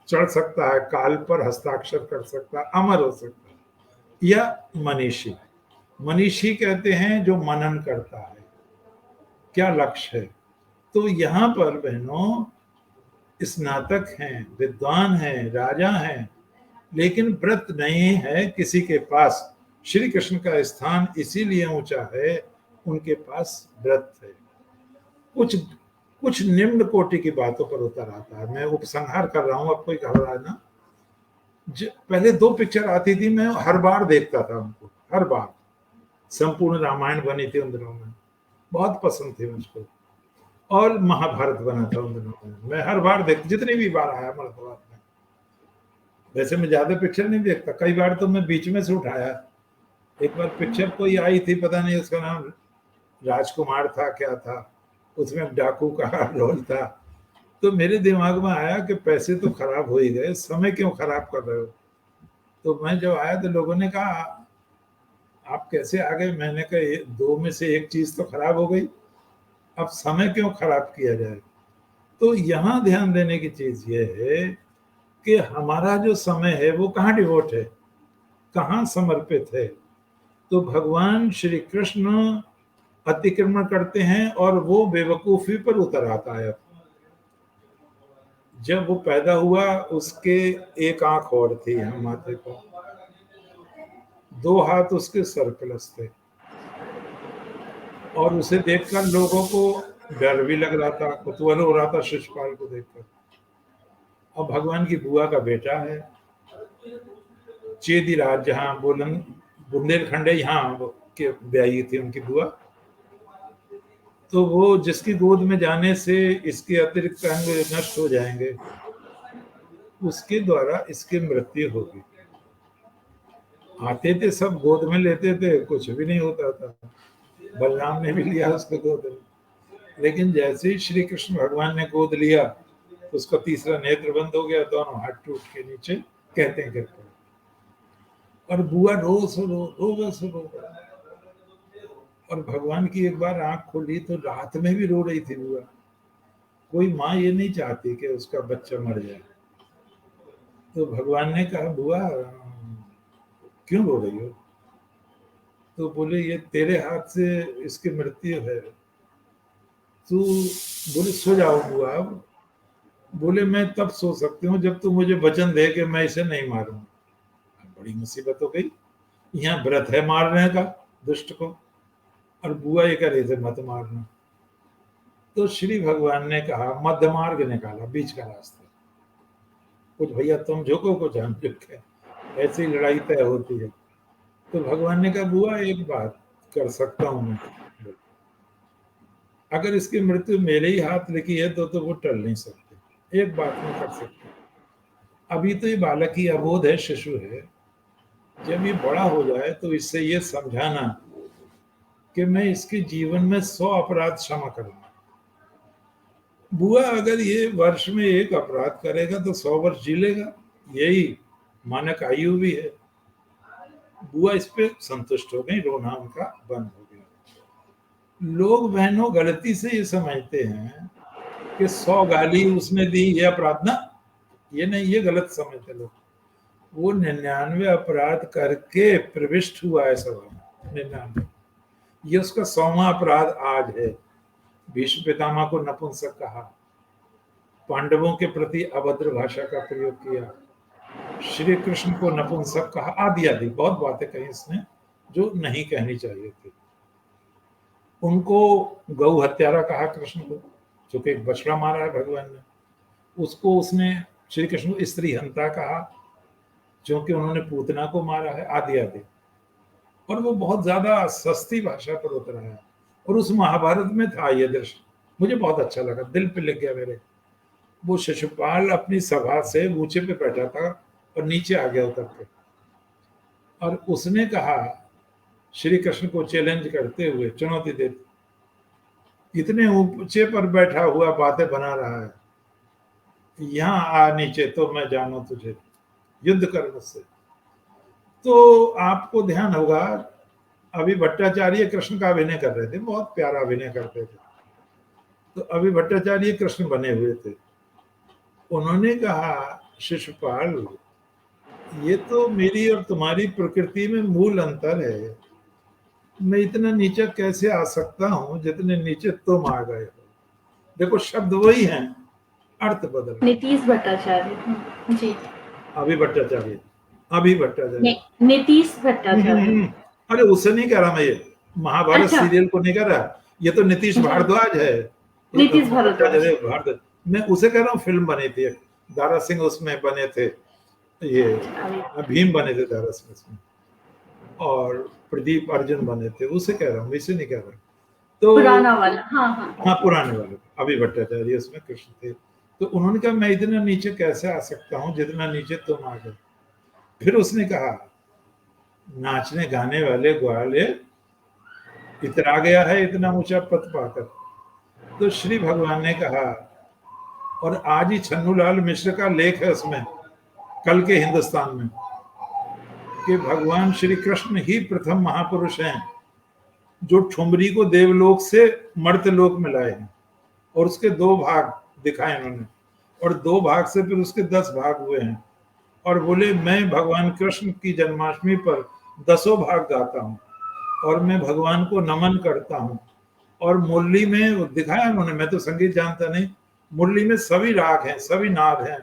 चढ़ सकता है, काल पर हस्ताक्षर कर सकता है, अमर हो सकता है, या मनीषी। मनीषी कहते हैं जो मनन करता है, क्या लक्ष्य है। तो यहाँ पर बहनों स्नातक हैं, विद्वान हैं, राजा हैं, लेकिन व्रत नहीं है किसी के पास। श्री कृष्ण का स्थान इसीलिए ऊंचा है, उनके पास व्रत है। कुछ कुछ निम्न कोटि की बातों पर उतर आता है। मैं उपसंहार कर रहा हूं, अब कोई घबराए ना। पहले 2 पिक्चर आती थी, मैं हर बार देखता था उनको, हर बार। संपूर्ण रामायण बनी थी उन दिनों में, बहुत पसंद थी मुझको, और महाभारत बना था उन दिनों में। मैं हर बार देख, जितनी भी बार आया मर्दाबाद में। वैसे मैं ज्यादा पिक्चर नहीं देखता, कई बार तो मैं बीच में से उठाया। एक बार पिक्चर कोई आई थी, पता नहीं उसका नाम राजकुमार था क्या था, उसमें डाकू का रोल था। तो मेरे दिमाग में आया कि पैसे तो खराब हो ही गए, समय क्यों खराब कर रहे हो। तो मैं जब आया तो लोगों ने कहा आप कैसे आ गए। मैंने कहा 2 में से एक चीज तो खराब हो गई, अब समय क्यों खराब किया जाए। तो यहाँ ध्यान देने की चीज ये है कि हमारा जो समय है वो कहाँ डिवोट है, कहाँ समर्पित है। तो भगवान श्री कृष्ण अतिक्रमण करते हैं और वो बेवकूफी पर उतर आता है। जब वो पैदा हुआ उसके एक आंख और थी हम माथे को, 2 हाथ उसके सरप्लस थे, और उसे देखकर लोगों को डर भी लग रहा था, कुतूहल हो रहा था शिशुपाल को देखकर। और भगवान की बुआ का बेटा है, चेदीराज, जहाँ बुंदेलखंड है, यहाँ के ब्याही थी उनकी बुआ। तो वो जिसकी गोद में जाने से इसके अतिरिक्त अंग नष्ट हो जाएंगे, उसके द्वारा इसकी मृत्यु होगी। आते थे सब, गोद में लेते थे, कुछ भी नहीं होता था। बलराम ने भी लिया उसको गोद में, लेकिन जैसे ही श्री कृष्ण भगवान ने गोद लिया, उसका तीसरा नेत्र बंद हो गया, दोनों हाथ टूट के नीचे कहते हैं गिर पड़े। और बुआ रो रो। और भगवान की एक बार आंख खोली तो रात में भी रो रही थी बुआ। कोई माँ ये नहीं चाहती कि उसका बच्चा मर जाए। तो भगवान ने कहा बुआ क्यों रो रही हो। तो बोले ये तेरे हाथ से इसकी मृत्यु है। तू बोले सो जाओ बुआ। अब बोले मैं तब सो सकती हूँ जब तू मुझे वचन दे कि मैं इसे नहीं मारूंगा। बड़ी मुसीबत हो गई, यहाँ व्रत है मारने का दुष्ट को, और बुआ ये कह रहे थे मत मारना। तो श्री भगवान ने कहा, मध्य मार्ग निकाला, बीच का रास्ता। कुछ भैया तुम झुको, कुछ हम झुके, ऐसी ही लड़ाई तय होती है। तो भगवान ने कहा बुआ एक बात कर सकता हूं मैं, अगर इसकी मृत्यु मेरे ही हाथ लिखी है तो वो टल नहीं सकते। एक बात मैं कर सकता हूं, अभी तो ये बालक ही अबोध है, शिशु है, जब ये बड़ा हो जाए तो इससे ये समझाना कि मैं इसके जीवन में 100 अपराध क्षमा करूंगा। बुआ अगर ये वर्ष में एक अपराध करेगा तो 100 वर्ष जी लेगा, यही मानक आयु भी है। बुआ इस पे संतुष्ट हो गई, रोना उनका बंद हो गया। लोग बहनों गलती से ये समझते हैं कि 100 गाली उसने दी ये अपराध ना, ये नहीं, ये गलत समझते लोग। वो 99 अपराध करके प्रविष्ट हुआ है सभा में, 99। ये उसका 100वां अपराध आज है। भीष्म पितामह को नपुंसक कहा, पांडवों के प्रति अभद्र भाषा का प्रयोग किया, श्री कृष्ण को नपुंसक कहा, आदि आदि बहुत बातें कही इसने जो नहीं कहनी चाहिए थी। उनको गौ हत्यारा कहा कृष्ण को, क्योंकि एक बछड़ा मारा है भगवान ने। उसको उसने श्री कृष्ण को स्त्री हंता कहा, क्योंकि उन्होंने पूतना को मारा है, आदि आदि। और वो बहुत ज्यादा सस्ती भाषा पर उतरा है। और उस महाभारत में था ये दृश्य, मुझे बहुत अच्छा लगा, दिल पे लग गया मेरे। वो शिशुपाल अपनी सभा से ऊंचे पे बैठा था और नीचे आ गया उतर के, और उसने कहा श्री कृष्ण को चैलेंज करते हुए, चुनौती देते, इतने ऊंचे पर बैठा हुआ बातें बना रहा है, यहाँ आ नीचे तो मैं जानू तुझे, युद्ध कर मुझसे। तो आपको ध्यान होगा अभी भट्टाचार्य कृष्ण का अभिनय कर रहे थे, बहुत प्यारा अभिनय करते थे। तो अभी भट्टाचार्य कृष्ण बने हुए थे। उन्होंने कहा शिशुपाल, ये तो मेरी और तुम्हारी प्रकृति में मूल अंतर है, मैं इतना नीचे कैसे आ सकता हूं जितने नीचे तुम आ गए हो। देखो शब्द वही हैं, अर्थ बदल गया। नीतीश भट्टाचार्य। जी, अभी भट्टाचार्य, अभी भट्टाचार्य। नीतीश भट्टाचार्य। अरे उससे नहीं कह रहा मैं, ये महाभारत अच्छा, सीरियल को नहीं कह रहा, ये तो नीतीश जी, भारद्वाज है। नीतीश भारद्वाज। भट्टाचार्य भारद्वाज, मैं उसे कह रहा हूँ। फिल्म बनी थी, दारा सिंह उसमें बने थे, ये भीम बने थे दारा सिंह उसमें, और प्रदीप अर्जुन बने थे, उसे कह रहा हूँ, इसे नहीं कह रहा। तो पुराना वाला, हाँ हाँ। हाँ, पुराने वाले अभी भट्टाचार्य उसमें कृष्ण थे। तो उन्होंने कहा मैं इतना नीचे कैसे आ सकता हूँ जितना नीचे तुम आ गए। फिर उसने कहा नाचने गाने वाले ग्वाले इतरा गया है इतना ऊंचा पद पाकर। तो श्री भगवान ने कहा, और आज ही छन्नूलाल मिश्र का लेख है उसमें, कल के हिंदुस्तान में, कि भगवान श्री कृष्ण ही प्रथम महापुरुष हैं जो ठुमरी को देवलोक से मर्त्यलोक में लाए हैं। और उसके 2 भाग दिखाए उन्होंने, और 2 भाग से फिर उसके 10 भाग हुए हैं। और बोले मैं भगवान कृष्ण की जन्माष्टमी पर 10 भाग गाता हूँ, और मैं भगवान को नमन करता हूँ। और मुरली में दिखाया उन्होंने, मैं तो संगीत जानता नहीं, मुरली में सभी राग हैं, सभी नाद हैं,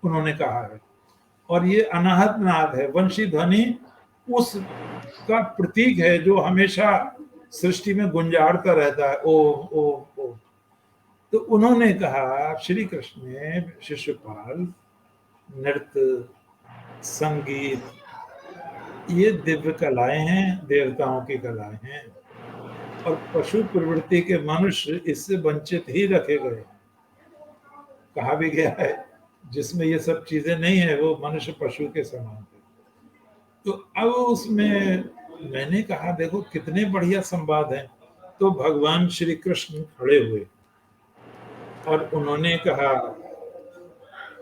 उन्होंने कहा है। और ये अनाहत नाद है, वंशी ध्वनि उस का प्रतीक है जो हमेशा सृष्टि में गुंजारता रहता है, ओ ओ ओ। तो उन्होंने कहा श्री कृष्ण ने शिशुपाल, नृत्य, संगीत, ये दिव्य कलाएं हैं, देवताओं की कलाएं हैं, और पशु प्रवृत्ति के मनुष्य इससे वंचित ही रखे गए। कहा भी गया है जिसमें ये सब चीजें नहीं है वो मनुष्य पशु के समान है। तो अब उसमें मैंने कहा देखो कितने बढ़िया संवाद हैं। तो भगवान श्री कृष्ण खड़े हुए और उन्होंने कहा,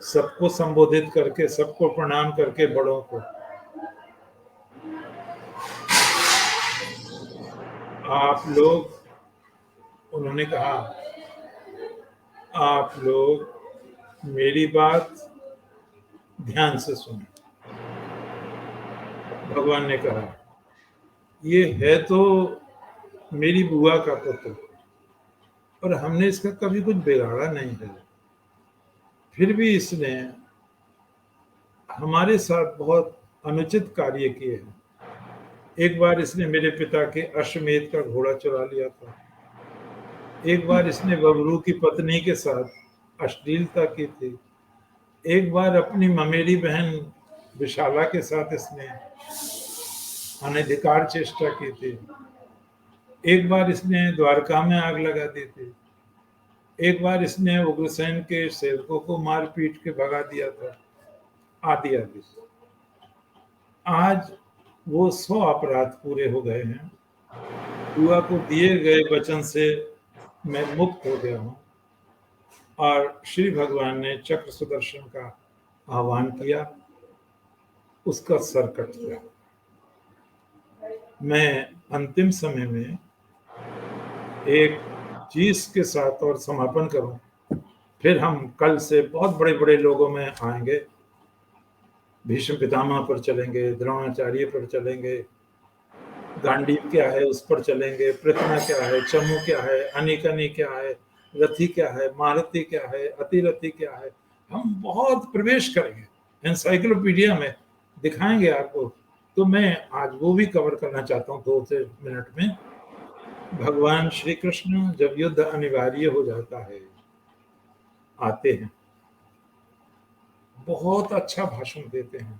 सबको संबोधित करके, सबको प्रणाम करके, बड़ों को, आप लोग, उन्होंने कहा आप लोग मेरी बात ध्यान से सुने। भगवान ने कहा ये है तो मेरी बुआ का पुत्र, और हमने इसका कभी कुछ बिगाड़ा नहीं है, फिर भी इसने हमारे साथ बहुत अनुचित कार्य किए हैं। एक बार इसने मेरे पिता के अश्वमेध का घोड़ा चुरा लिया था, एक बार इसने बबरू की पत्नी के साथ अश्लीलता की थी, एक बार अपनी ममेरी बहन विशाला के साथ इसने अनधिकार चेष्टा की थी, एक बार इसने द्वारका में आग लगा दी थी, एक बार इसने उग्रसेन के सेवकों को मार पीट के भगा दिया था, आदि आदि। आज वो 100 अपराध पूरे हो गए हैं। बुआ को दिए गए वचन से मैं मुक्त हो गया हूँ और श्री भगवान ने चक्र सुदर्शन का आह्वान किया, उसका सर कट गया। मैं अंतिम समय में एक चीज के साथ और समापन करूं, फिर हम कल से बहुत बड़े बड़े लोगों में आएंगे। भीष्म पितामह पर चलेंगे, द्रोणाचार्य पर चलेंगे, गांडीव क्या है उस पर चलेंगे, पृथ्ना क्या है, चमू क्या है, अनिकनी क्या है, रथी क्या है, मारुति क्या है, अतिरथी क्या है। हम बहुत प्रवेश करेंगे एनसाइक्लोपीडिया में, दिखाएंगे आपको। तो मैं आज वो भी कवर करना चाहता हूँ 2 मिनट में। भगवान श्री कृष्ण जब युद्ध अनिवार्य हो जाता है, आते हैं, बहुत अच्छा भाषण देते हैं।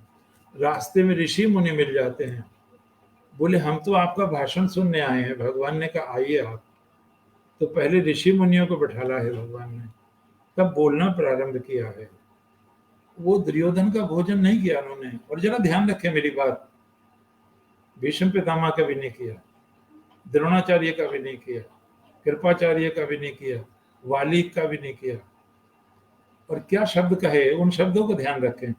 रास्ते में ऋषि मुनि मिल जाते हैं, बोले हम तो आपका भाषण सुनने आए हैं। भगवान ने कहा आइए आप। तो पहले ऋषि मुनियों को बैठाला है भगवान ने, तब बोलना प्रारंभ किया है। वो दुर्योधन का भोजन नहीं किया उन्होंने। और जरा ध्यान रखें मेरी बात, भीष्म पितामह का भी नहीं किया, द्रोणाचार्य का भी नहीं किया, कृपाचार्य का भी नहीं किया, वाली का भी नहीं किया। और क्या शब्द कहे, उन शब्दों को ध्यान रखें।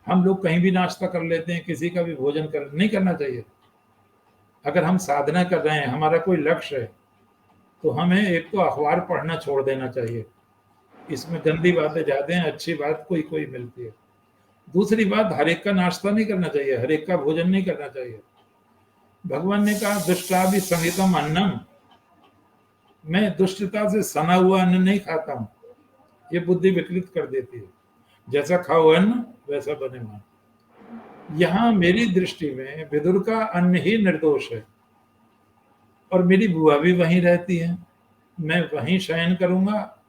हम लोग कहीं भी नाश्ता कर लेते हैं, किसी का भी भोजन कर नहीं करना चाहिए। अगर हम साधना कर रहे हैं, हमारा कोई लक्ष्य है, तो हमें एक तो अखबार पढ़ना छोड़ देना चाहिए। इसमें गंदी बातें ज्यादा हैं, अच्छी बात कोई कोई मिलती है। दूसरी बात, हर एक का नाश्ता नहीं करना चाहिए, हर एक का भोजन नहीं करना चाहिए। भगवान ने कहा दुष्टा भी संहितम अन्नम, मैं दुष्टता से सना हुआ अन्न नहीं खाता हूं। ये बुद्धि विकलित कर देती है। जैसा खाओ अन्न वैसा बने मन। यहाँ मेरी दृष्टि में विदुर का अन्न ही निर्दोष है, और मेरी बुआ भी वहीं रहती है। मैं वहीं शयन करूंगा,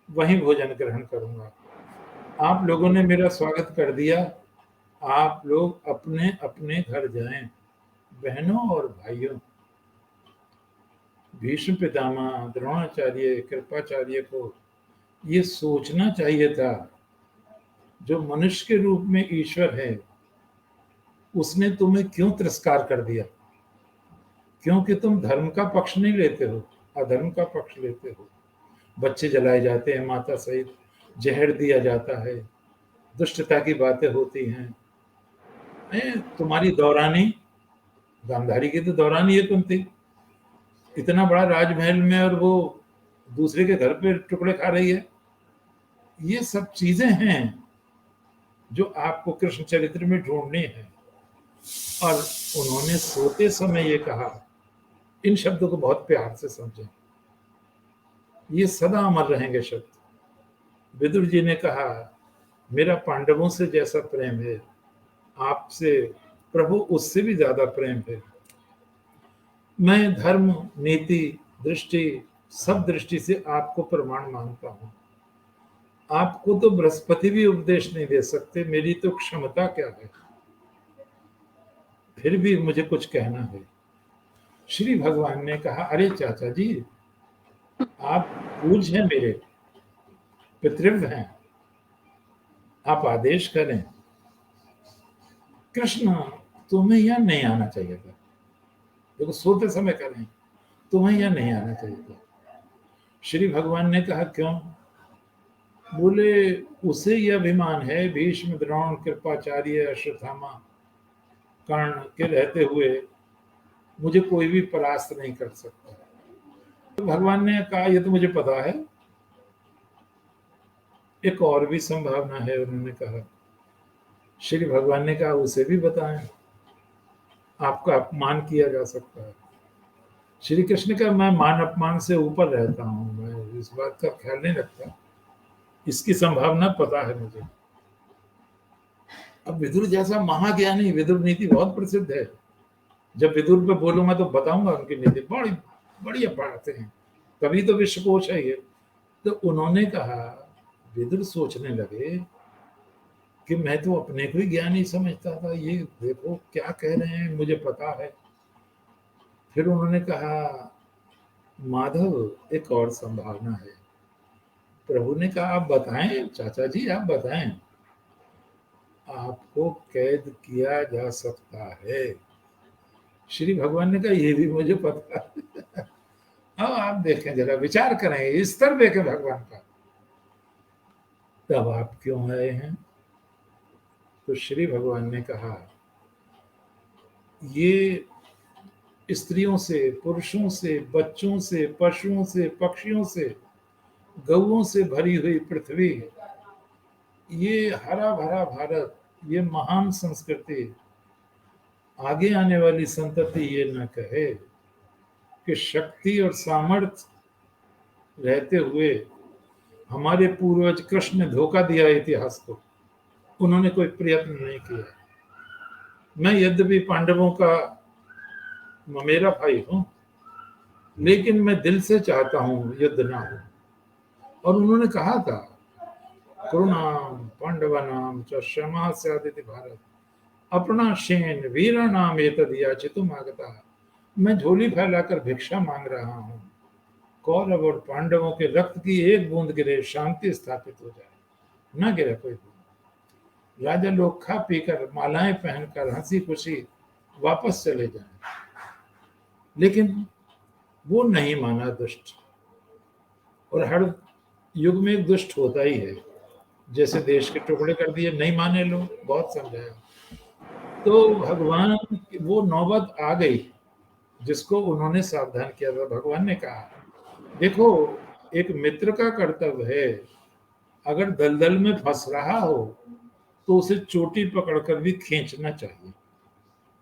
वहीं भोजन ग्रहण करूंगा। आप लोगों ने मेरा स्वागत कर दिया, आप लोग अपने अपने घर जाएं। बहनों और भाइयों, भीष्म पितामह, द्रोणाचार्य, कृपाचार्य को ये सोचना चाहिए था, जो मनुष्य के रूप में ईश्वर है, उसने तुम्हें क्यों तिरस्कार कर दिया? क्योंकि तुम धर्म का पक्ष नहीं लेते हो, अधर्म का पक्ष लेते हो। बच्चे जलाए जाते हैं माता सहित, जहर दिया जाता है, दुष्टता की बातें होती हैं। तुम्हारी दौरानी, गांधारी की तो दौरानी है तुम थी, इतना बड़ा राजमहल में, और वो दूसरे के घर पे टुकड़े खा रही है। ये सब चीजें हैं जो आपको कृष्ण चरित्र में ढूंढनी है। और उन्होंने सोते समय ये कहा, इन शब्दों को बहुत प्यार से समझें, ये सदा अमर रहेंगे शब्द। विदुर जी ने कहा मेरा पांडवों से जैसा प्रेम है, आपसे प्रभु उससे भी ज्यादा प्रेम है। मैं धर्म, नीति, दृष्टि, सब दृष्टि से आपको प्रमाण मानता हूं। आपको तो बृहस्पति भी उपदेश नहीं दे सकते, मेरी तो क्षमता क्या है। फिर भी मुझे कुछ कहना है। श्री भगवान ने कहा अरे चाचा जी, आप पूज हैं, मेरे पितृव्य हैं, आप आदेश करें। कृष्ण, तुम्हें यह नहीं आना चाहिए था। देखो सोते समय करें, तुम्हें यह नहीं आना चाहिए था। श्री भगवान ने कहा क्यों? बोले उसे यह अभिमान है, भीष्म, द्रोण, कृपाचार्य, अश्वत्थामा, कर्ण के रहते हुए मुझे कोई भी परास्त नहीं कर सकता। तो भगवान ने कहा यह तो मुझे पता है, एक और भी संभावना है। उन्होंने कहा, श्री भगवान ने कहा उसे भी बताएं, आपका अपमान किया जा सकता है। श्री कृष्ण का मैं मान अपमान से ऊपर रहता हूँ, मैं इस बात का ख्याल नहीं रखता, इसकी संभावना पता है मुझे। अब विदुर जैसा महाज्ञानी, विदुर नीति बहुत प्रसिद्ध है, जब विदुर पे बोलूंगा तो बताऊंगा उनकी नीति, बड़ी बढ़िया पढ़ाते हैं, कभी तो विश्वकोश है ये। तो उन्होंने कहा, विदुर सोचने लगे कि मैं तो अपने को ही ज्ञानी समझता था, ये देखो क्या कह रहे हैं, मुझे पता है। फिर उन्होंने कहा माधव एक और संभावना है। प्रभु ने कहा आप बताएं चाचा जी, आप बताएं। आपको कैद किया जा सकता है। श्री भगवान ने कहा ये भी मुझे पता है। अब आप देखें, जरा विचार करें, स्तर देखें भगवान का। तब आप क्यों आए हैं? तो श्री भगवान ने कहा, ये स्त्रियों से, पुरुषों से, बच्चों से, पशुओं से, पक्षियों से, गौओं से भरी हुई पृथ्वी, ये हरा भरा भारत, ये महान संस्कृति, आगे आने वाली संतति ये न कहे कि शक्ति और सामर्थ्य रहते हुए हमारे पूर्वज कृष्ण ने धोखा दिया इतिहास को। उन्होंने कोई प्रयत्न नहीं किया। मैं यद्यपि पांडवों का ममेरा भाई हूं, लेकिन मैं दिल से चाहता हूं युद्ध ना हो। और उन्होंने कहा था, करुणाम पांडवानाम च क्षमा स्यादिति भारत अपना शेन वीरा नाम एतद याचितुम आगता। मैं झोली फैलाकर भिक्षा मांग रहा हूं, कौरव और पांडवों के रक्त की एक बूंद गिरे, शांति स्थापित हो जाए। ना गिरा कोई बूंद। राजा लोग खा पीकर, मालाएं पहनकर, हंसी खुशी वापस चले जाएं। लेकिन वो नहीं माना दुष्ट। और हर युग में एक दुष्ट होता ही है। जैसे देश के टुकड़े कर दिए, नहीं माने लोग, बहुत समझाया। तो भगवान की वो नौबत आ गई जिसको उन्होंने सावधान किया था। भगवान ने कहा, देखो, एक मित्र का कर्तव्य है, अगर दलदल में फंस रहा हो तो उसे चोटी पकड़कर भी खींचना चाहिए।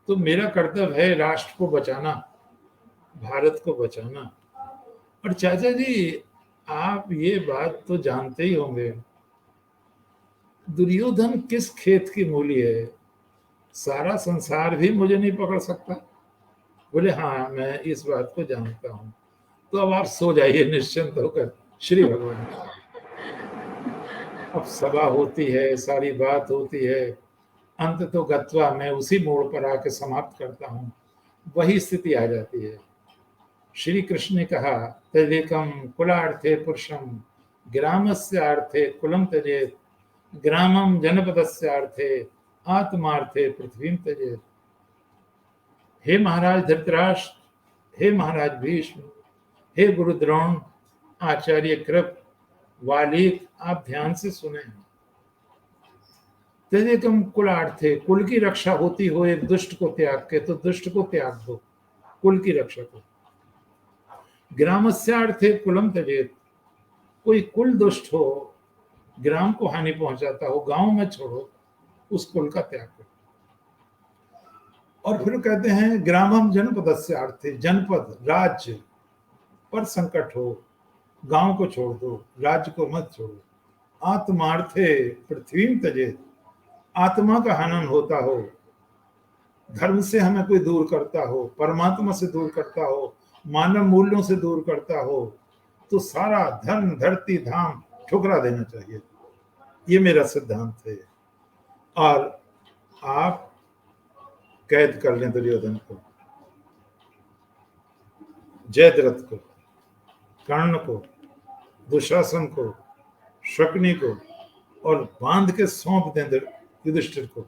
तो मेरा कर्तव्य है राष्ट्र को बचाना, भारत को बचाना। और चाचा जी, आप ये बात तो जानते ही होंगे, दुर्योधन किस खेत की मूली है, सारा संसार भी मुझे नहीं पकड़ सकता। बोले, हाँ मैं इस बात को जानता हूं। तो अब आप सो जाइए निश्चिंत होकर। श्री भगवान, अब सभा होती है, सारी बात होती है, अंत तो गत्वा मैं उसी मोड़ पर आके समाप्त करता हूं। वही स्थिति आ जाती है। श्री कृष्ण ने कहा, तदेकम कुलार्थे पुरुषम ग्रामस्य अर्थे कुलम त्यजेत, ग्रामम जनपदस्य अर्थे आत्मार्थे पृथ्वीम त्यजेत। हे महाराज धृतराष्ट्र, हे महाराज भीष्म, हे गुरु द्रोण, आचार्य कृप, वालिक, आप ध्यान से सुने। त्यजेकम कुलार्थे, कुल की रक्षा होती हो एक दुष्ट को त्याग के, तो दुष्ट को त्याग दो, कुल की रक्षा को। ग्रामस्यार्थे कुलम त्यजेत, कोई कुल दुष्ट हो, ग्राम को हानि पहुंचाता हो, गांव में छोड़ो, उस कुल का त्याग करो। और फिर कहते हैं ग्रामम जनपदस्य अर्थे, जनपद राज्य पर संकट हो, गांव को छोड़ दो, राज्य को मत छोड़ो। आत्मार्थे पृथ्वी त्यजेत, आत्मा का हनन होता हो, धर्म से हमें कोई दूर करता हो, परमात्मा से दूर करता हो, मानव मूल्यों से दूर करता हो, तो सारा धन धरती धाम ठुकरा देना चाहिए। ये मेरा सिद्धांत है। और आप कैद कर लें दुर्योधन को, जयद्रथ को, कर्ण को, दुशासन को, शकुनी को, और बांध के सौंप दें युधिष्ठिर को।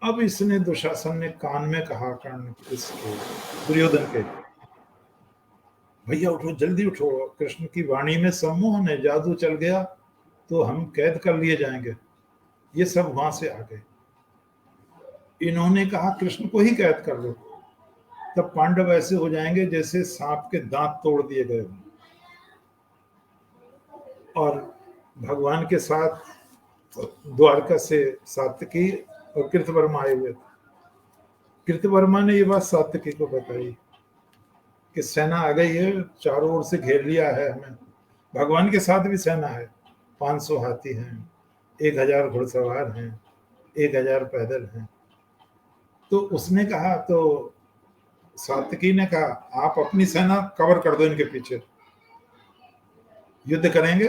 अब इसने, दुशासन ने कान में कहा कर्ण इसके, दुर्योधन के, भैया उठो, जल्दी उठो, कृष्ण की वाणी में सम्मोहन है, जादू चल गया तो हम कैद कर लिए जाएंगे। ये सब वहां से आ गए। इन्होंने कहा कृष्ण को ही कैद कर लो, तब पांडव ऐसे हो जाएंगे जैसे सांप के दांत तोड़ दिए गए हों। और भगवान के साथ द्वारका से सात्यकी और कृतवर्मा आए हुए थे। कृतवर्मा ने ये बात सात्यकी को बताई कि सेना आ गई है, चारों ओर से घेर लिया है हमें। भगवान के साथ भी सेना है, 500 हाथी हैं, 1000 घुड़सवार हैं, 1000 पैदल हैं। तो उसने कहा, तो सात्यकी ने कहा, आप अपनी सेना कवर कर दो इनके पीछे, युद्ध करेंगे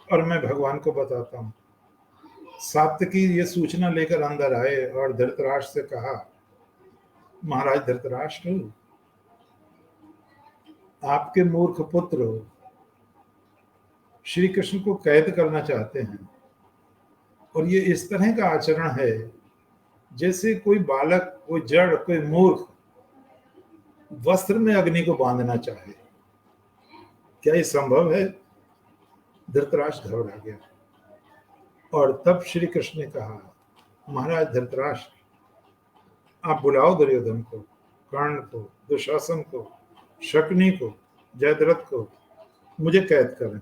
और मैं भगवान को बताता हूं। सात्यकी ये सूचना लेकर अंदर आए और धृतराष्ट्र से कहा, महाराज धृतराष्ट्र, आपके मूर्ख पुत्र श्री कृष्ण को कैद करना चाहते हैं। और ये इस तरह का आचरण है जैसे कोई बालक, कोई जड़, कोई मूर्ख वस्त्र में अग्नि को बांधना चाहे। क्या ये संभव है? धृतराष्ट्र घबरा गया और तब श्री कृष्ण ने कहा, महाराज धृतराष्ट्र, आप बुलाओ दुर्योधन को, कर्ण को, दुशासन को, शकुनी को, जयद्रथ को, मुझे कैद करें।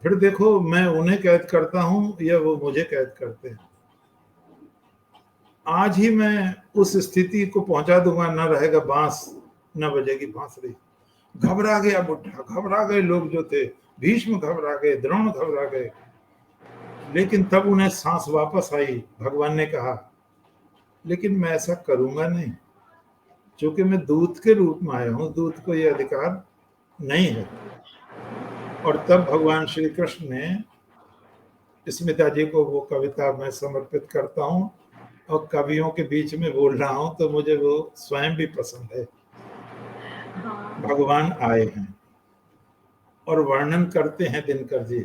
फिर देखो मैं उन्हें कैद करता हूं या वो मुझे कैद करते हैं। आज ही मैं उस स्थिति को पहुंचा दूंगा, न रहेगा बांस न बजेगी बांसुरी। घबरा गया बुढ़ा, घबरा गए लोग जो थे, भीष्म घबरा गए, द्रोण घबरा गए। लेकिन तब उन्हें सांस वापस आई। भगवान ने कहा, लेकिन मैं ऐसा करूंगा नहीं, क्योंकि मैं दूत के रूप में आया हूं, दूत को यह अधिकार नहीं है। और तब भगवान श्री कृष्ण ने स्मिता जी को वो कविता मैं समर्पित करता हूं, और कवियों के बीच में बोल रहा हूं तो मुझे वो स्वयं भी पसंद है। भगवान आए हैं और वर्णन करते हैं दिनकर जी।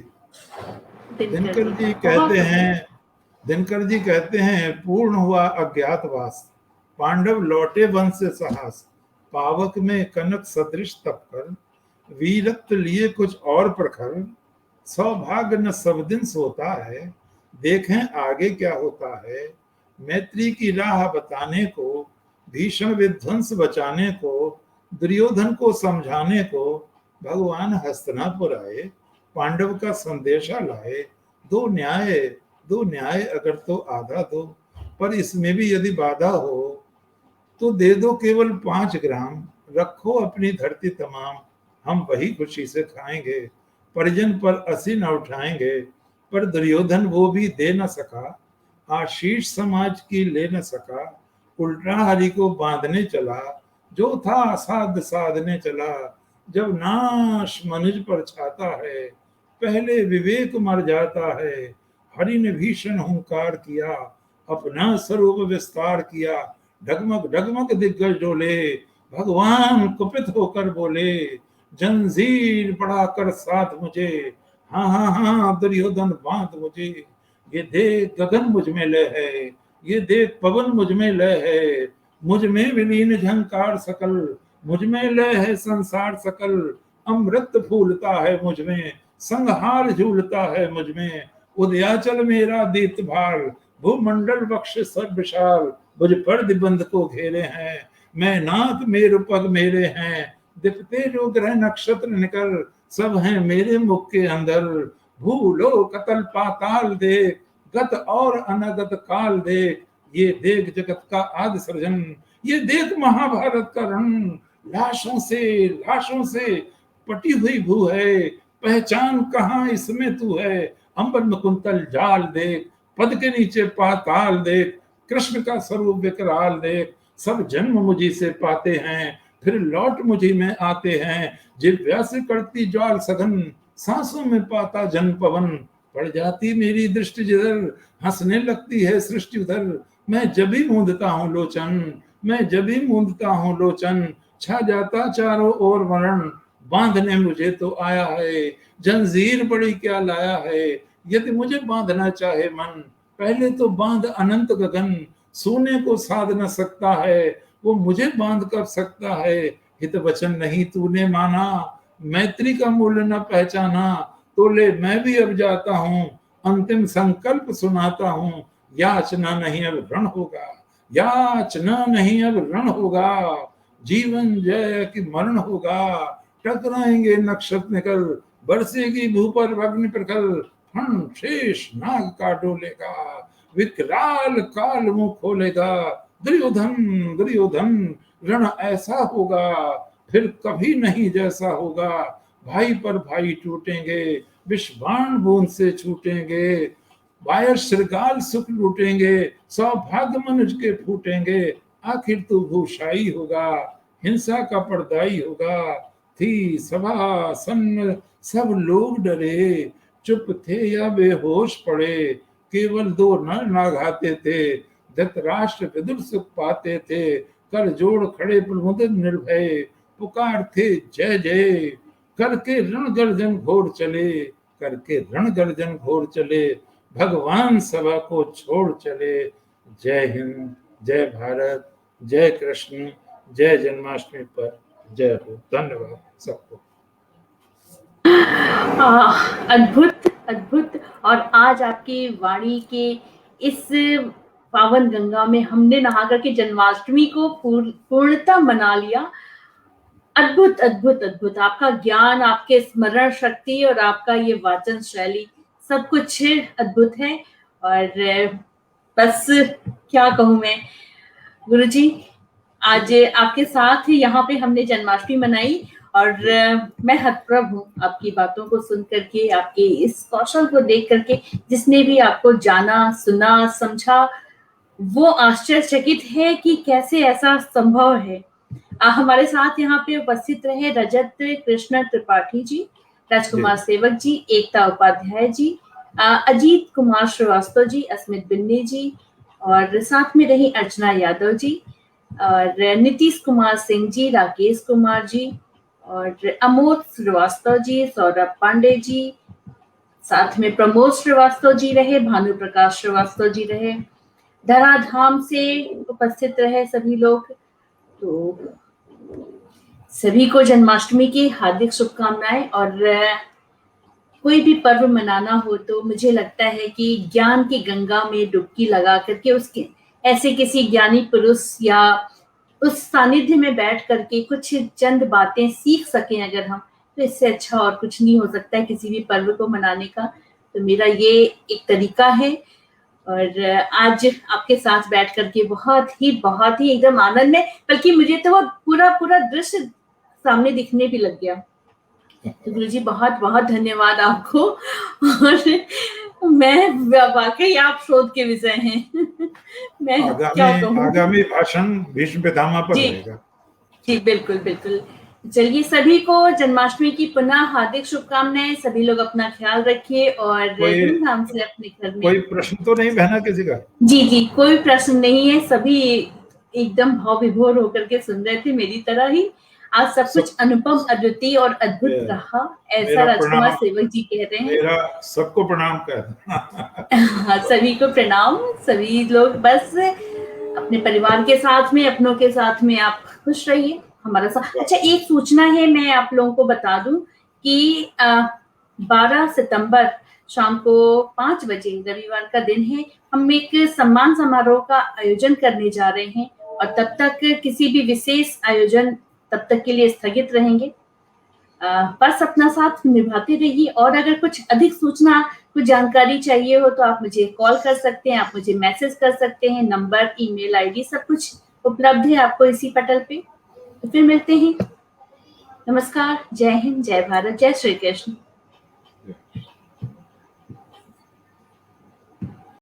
दिनकर जी कहते हैं, पूर्ण हुआ अज्ञातवास, पांडव लौटे वन से साहस, पावक में कनक सदृश तप कर, वीरत्व लिए कुछ और प्रखर, सौभाग्य न सब दिन सोता है, देखें आगे क्या होता है। मैत्री की राह बताने को, भीषण विध्वंस बचाने को, दुर्योधन को समझाने को, भगवान हस्तिनापुर आए, पांडव का संदेशा लाए। दो न्याय अगर तो आधा दो, पर इसमें भी यदि बाधा हो तो दे दो केवल 5 ग्राम, रखो अपनी धरती तमाम, हम वही खुशी से खाएंगे, परिजन पर असी न उठाएंगे। पर दुर्योधन वो भी दे न सका, आशीष समाज की ले न सका, उल्टा हरि को बांधने चला, जो था साध साधने चला। जब नाश मनुज पर छाता है, पहले विवेक मर जाता है। हरि ने भीषण हुंकार किया, अपना स्वरूप विस्तार किया, ढगमग ढगमग दिग्गज डोले, भगवान कुपित होकर बोले, जंजीर बढ़ाकर साथ मुझे, हाँ हाँ हाँ दुर्योधन बांध मुझे। ये देख गगन मुझ में लय है, ये देख पवन मुझ में लय है, मुझ में विलीन झंकार सकल, मुझ में लय है संसार सकल। अमृत फूलता है मुझ में, संहार झूलता है मुझ में, उदयाचल मेरा दीप्त भाल, भूमंडल बख्श सर्व विशाल। मुझ पर दिबंध को घेरे हैं, मैं नाथ मेरु पग मेरे हैं, दिखते जो ग्रह नक्षत्र निकल, सब हैं मेरे मुख के अंदर। भूलो कतल पाताल देख, गत और अनगत काल देख, ये देख जगत का आदि सृजन, ये देख महाभारत का रण। लाशों से पटी हुई भू है, पहचान कहाँ इसमें तू है। अंबर में कुंतल जाल देख, पद के नीचे पाताल देख, कृष्ण का स्वरूप विकराल देख। सब जन्म मुझी से पाते हैं, फिर लौट मुझी में आते हैं। जिव्या से करती ज्वाल सघन, सांसों में पाता जन पवन। पड़ जाती मेरी दृष्टि जिधर, हंसने लगती है सृष्टि उधर। मैं जब भी मूंदता हूँ लोचन, मैं जब भी मूंदता हूँ लोचन, छा जाता चारों ओर वरण। बांधने मुझे तो आया है, जंजीर बड़ी क्या लाया है। यदि मुझे बांधना चाहे मन, पहले तो बांध अनंत गगन। सोने को साध न सकता है, वो मुझे बांध कर सकता है। हित वचन नहीं तूने माना, मैत्री का मूल्य न पहचाना, तो ले मैं भी अब जाता हूँ, अंतिम संकल्प सुनाता हूँ। याचना नहीं अब रण होगा, याचना नहीं अब रण होगा, जीवन जय की मरण होगा। टकराएंगे नक्षत्र निकल, बरसेगी भू पर अग्नि प्रखर। फण शेष नाग का डोलेगा, विकराल काल मुंह खोलेगा। दुर्योधन रण ऐसा होगा, फिर कभी नहीं जैसा होगा। भाई पर भाई टूटेंगे, विषबाण बूंद से छूटेंगे। वायर श्रृगाल सुख लूटेंगे, सौभाग्य मनुज के फूटेंगे। आखिर तू भूषाई होगा, हिंसा का पर्दाई होगा। थी सभा सन्न सब लोग डरे, चुप थे या बेहोश पड़े। केवल 2 नर नाघाते थे, धृतराष्ट्र विदुर सुख पाते थे। कर जोड़ खड़े प्रमुदित निर्भय, पुकार थे जय जय। करके रण गर्जन घोर चले, करके रण गर्जन घोर चले। भगवान सभा को छोड़ चले। जय हिंद, जय भारत, जय कृष्ण, जय जन्माष्टमी पर जय हो। धन्यवाद सबको। अद्भुत अद्भुत। और आज आपकी वाणी के इस पावन गंगा में हमने नहा करके जन्माष्टमी को पूर्णता मना लिया। अद्भुत अद्भुत अद्भुत। आपका ज्ञान, आपके स्मरण शक्ति और आपका ये वाचन शैली सब कुछ अद्भुत है। और बस क्या कहूँ मैं गुरुजी, आज आपके साथ यहाँ पे हमने जन्माष्टमी मनाई और मैं हतप्रभ हूँ आपकी बातों को सुन करके, आपके इस कौशल को देख करके। जिसने भी आपको जाना, सुना, समझा, वो आश्चर्यचकित है कि कैसे ऐसा संभव है। हमारे साथ यहाँ पे उपस्थित रहे रजत कृष्ण त्रिपाठी जी, राजकुमार सेवक जी, एकता उपाध्याय जी, अजीत कुमार श्रीवास्तव जी, अस्मित बिन्नी जी, और साथ में रही अर्चना यादव जी, और नीतीश कुमार सिंह जी, राकेश कुमार जी, और अमोद श्रीवास्तव जी, सौरभ पांडे जी, साथ में प्रमोद श्रीवास्तव जी रहे, भानु प्रकाश श्रीवास्तव जी रहे, धराधाम से उपस्थित रहे सभी लोग। तो सभी को जन्माष्टमी की हार्दिक शुभकामनाएं। और कोई भी पर्व मनाना हो तो मुझे लगता है कि ज्ञान की गंगा में डुबकी लगा करके उसके ऐसे किसी ज्ञानी पुरुष या उस सानिध्य में बैठ करके कुछ चंद बातें सीख सकें अगर हम, तो इससे अच्छा और कुछ नहीं हो सकता है किसी भी पर्व को मनाने का। तो मेरा ये एक तरीका है। और आज आपके साथ बैठ करके बहुत ही एकदम आनंद में, बल्कि मुझे तो वो पूरा दृश्य सामने दिखने भी लग गया। तो गुरुजी बहुत बहुत धन्यवाद आपको। और मैं वाकई आप शोध के विषय हैं। मैं क्या कहूँ। आगामी भाषण भीष्म पितामह पर जी रहेगा। जी बिल्कुल बिल्कुल। चलिए, सभी को जन्माष्टमी की पुनः हार्दिक शुभकामनाएं। सभी लोग अपना ख्याल रखिए और धूमधाम से अपने घर में। कोई प्रश्न तो नहीं बहना किसी का? जी जी, कोई प्रश्न नहीं है। सभी एकदम भाव विभोर होकर के सुन रहे थे मेरी तरह ही। आज सब कुछ अनुपम, अद्वितीय और अद्भुत रहा, ऐसा राजकुमार सेवक जी कह रहे हैं। मेरा सबको प्रणाम कर। सभी को प्रणाम। सभी लोग बस अपने परिवार के साथ में, अपनों के साथ में आप खुश रहिए हमारा साथ। अच्छा, एक सूचना है, मैं आप लोगों को बता दूं कि 12 सितंबर शाम को 5 बजे, रविवार का दिन है, हम एक सम्मान समारोह का आयोजन करने जा रहे हैं। और तब तक किसी भी विशेष आयोजन तब तक के लिए स्थगित रहेंगे। बस अपना साथ निभाते रहिए। और अगर कुछ अधिक सूचना, कुछ जानकारी चाहिए हो तो आप मुझे कॉल कर सकते हैं, आप मुझे मैसेज कर सकते हैं। नंबर, ईमेल आईडी सब कुछ उपलब्ध है आपको इसी पटल पे। तो फिर मिलते हैं। नमस्कार, जय हिंद, जय भारत, जय श्री कृष्ण।